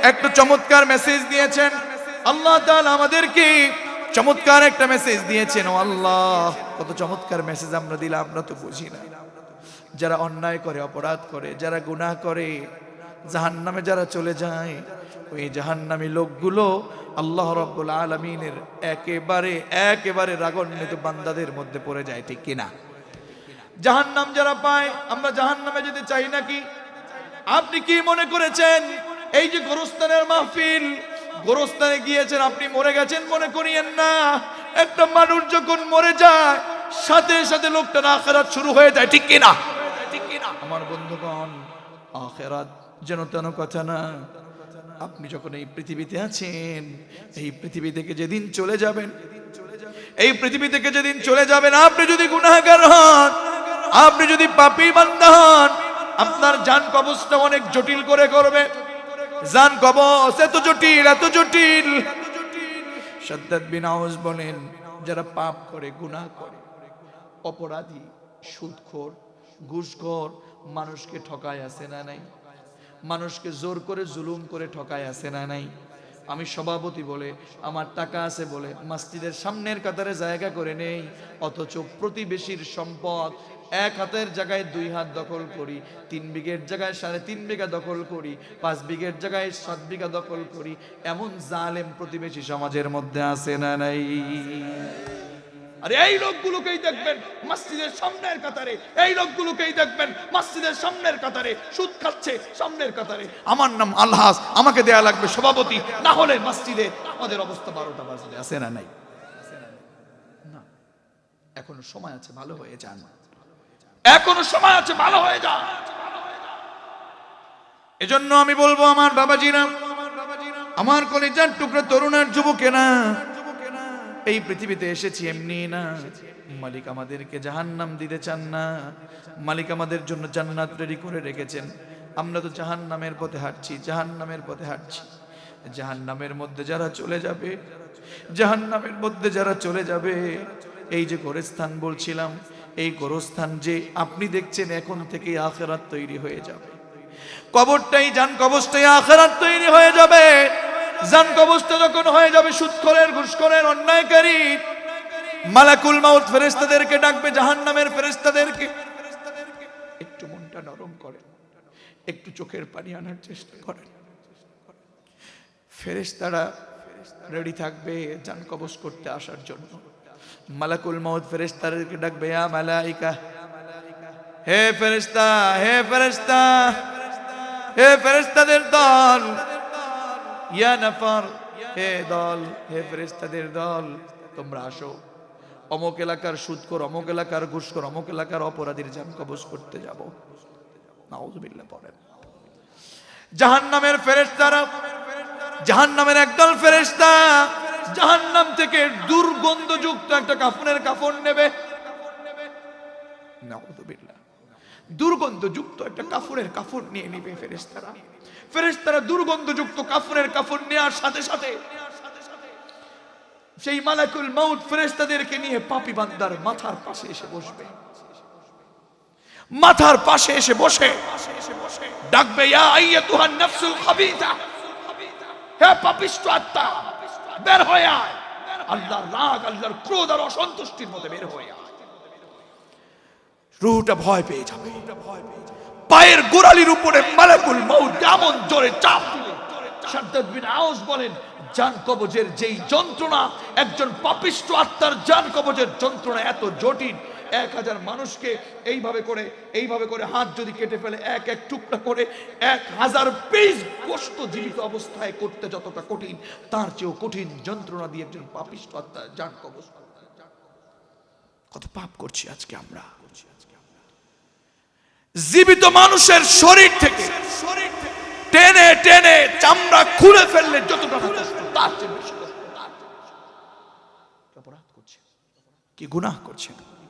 একটা চমৎকার মেসেজ দিয়েছেন। আল্লাহ তাআলা আমাদেরকে চমৎকার একটা মেসেজ দিয়েছেন। ও আল্লাহ, কত চমৎকার মেসেজ আমরা দিলাম, আমরা তো বুঝি না। যারা অন্যায় করে, অপরাধ করে, যারা গুনাহ করে, জাহান্নামে যারা চলে যায়, ওই জাহান্নামী লোকগুলো আল্লাহ রাব্বুল আলামিনের একেবারে রাগান্বিত বান্দাদের মধ্যে পড়ে যায়, ঠিক কিনা? জাহান্নাম যারা পায়, আমরা জাহান্নামে যেতে চাই নাকি? আপনি কি মনে করেছেন এই যে গোরস্থানের মাহফিল, গোরস্থানে গিয়েছেন, আপনি মরে গেছেন মনে করিয়েন না। একটা মানুষ যখন মরে যায়, সাথে সাথে লোকটার আখিরাত শুরু হয়ে যায়, ঠিক কিনা? আমার বন্ধুগণ, আখিরাত যেন তেন কথা না। আপনি যখন এই পৃথিবীতে আছেন, এই পৃথিবী থেকে যেদিন চলে যাবেন, আপনি যদি গুনাহগার হন, আপনি যদি পাপী বান্দা হন, আপনার জান কবজটা অনেক জটিল করে করবে। জান কবজ এত জটিল। শাদ্দাদ বিন আউস বলেন, যারা পাপ করে, গুনাহ করে, অপরাধী, সুদখোর, ঘুষখোর, মানুষকে ঠকায় আছে না নাই? মানুষকে জোর করে জুলুম করে ঠকায় আছে না নাই? আমি সভাপতি বলে, আমার টাকা আছে বলে মসজিদের সামনের কাতারে জায়গা করে নেই, অথচ প্রতিবেশীর সম্পদ 1 হাতের জায়গায় 2 হাত দখল করি, 3 বিঘের জায়গায় 3.5 বিঘা দখল করি, 5 বিঘের জায়গায় 7 বিঘা দখল করি, এমন জালেম প্রতিবেশী সমাজের মধ্যে আছে না নাই? আর এই লোকগুলোকেই দেখবেন মসজিদের সামনের কাতারে, এই লোকগুলোকেই দেখবেন মসজিদের সামনের কাতারে সুদ খাচ্ছে সামনের কাতারে। আমার নাম আলহাস, আমাকে দেয়া লাগবে সভাপতি, না হলে মসজিদে আমাদের অবস্থা 12টা বাজবে। আছে না নাই? না, এখনো সময় আছে, ভালো হয়ে যান, এখনো সময় আছে, ভালো হয়ে যান। এজন্য আমি বলবো আমার বাবাজিরা, আমার কলিজার টুকরো তরুণ আর যুবকেরা, এই পৃথিবীতে এসেছি এমনি না। মালিক আমাদেরকে জাহান্নাম দিতে চান না, মালিক আমাদের জন্য জান্নাত রেডি করে রেখেছেন। আমরা তো জাহান্নামের পথে হাঁটছি, জাহান্নামের পথে হাঁটছি। জাহান্নামের মধ্যে যারা চলে যাবে, জাহান্নামের মধ্যে যারা চলে যাবে, এই যে গোরস্থান বলছিলাম, এই গোরস্থান যে আপনি দেখছেন, এখন থেকে আখিরাত তৈরি হয়ে যাবে। কবরটাই জান কবরটাই আখিরাত তৈরি হয়ে যাবে। জান কবরটা যখন হয়ে যাবে, সুদখোরের, ঘুষখোরের, অন্যায়কারী, মালাকুল মাউত ফেরেশতাদেরকে ডাকবে, জাহান্নামের ফেরেশতাদেরকে। একটু মনটা নরম করেন, একটু চোখের পানি আনার চেষ্টা করেন। ফেরেশতারা রেডি থাকবে জান কবজ করতে আসার জন্য। মালাকুল মাউত ফেরেশতাদেরকে ডাকবে, ইয়া মালাইকা, হে ফেরেশতা, হে ফেরেশতা, হে ফেরেশতাদের দল, ইয়া নাফার, হে দল, হে ফেরেশতাদের দল, তোমরা আসো। অমুক এলাকার সুদখোর, অমুক এলাকার ঘুষখোর, অমুক এলাকার অপরাধীর জান কবজ করতে যাব। নাউযুবিল্লাহ পড়েন। জাহান্নামের ফেরেশতারা, জাহান্নামের একদল ফেরেশতা জাহান্নাম থেকে দুর্গন্ধযুক্ত একটা কাফনের কাফন নেবে। নাউযুবিল্লাহ, দুর্গন্ধযুক্ত একটা কাফনের কাফন নিয়ে নেবে ফেরেশতারা। ফেরেশতারা দুর্গন্ধযুক্ত কাফনের কাফন নেওয়ার সাথে সাথে সেই মালাকুল মাউত ফেরেশতাদেরকে নিয়ে পাপী বান্দার মাথার পাশে এসে বসবে। মাথার পাশে এসে বসে ডাকবে, ইয়া আইয়াতুহান নাফসুল খাবিথা, হে পাপিষ্ঠ আত্মা, বের হয়ে আয়। আল্লাহর রাগ, আল্লাহর ক্রোধ আর অসন্তুষ্টির মধ্যে বের হয়ে আয়। রূহটা ভয় পেয়ে যাবে। পায়ের গোড়ালির উপরে মালাকুল মাউত এমন জোরে চাপ দিবে, শাদ্দাদ বিন আউস বলেন, জান কবজের যেই যন্ত্রণা, একজন পাপিষ্ঠ আত্মার জান কবজের যন্ত্রণা এত জটিল। 1000 মানুষকে এইভাবে করে হাত যদি কেটে ফেলে, এক এক টুকরা করে 1000 পিস গোশত জীবিত অবস্থায় করতে যতটা কঠিন, তার চেয়েও কঠিন যন্ত্রণা দিয়ে একজন পাপিষ্ঠ আত্মার জান কবজ। কত পাপ করছি আজকে আমরা। জীবিত মানুষের শরীর থেকে টেনে টেনে চামড়া খুলে ফেললে যতটা কষ্ট, তার চেয়ে বেশি কষ্ট। অপরাধ করছে, কি গুনাহ করছে।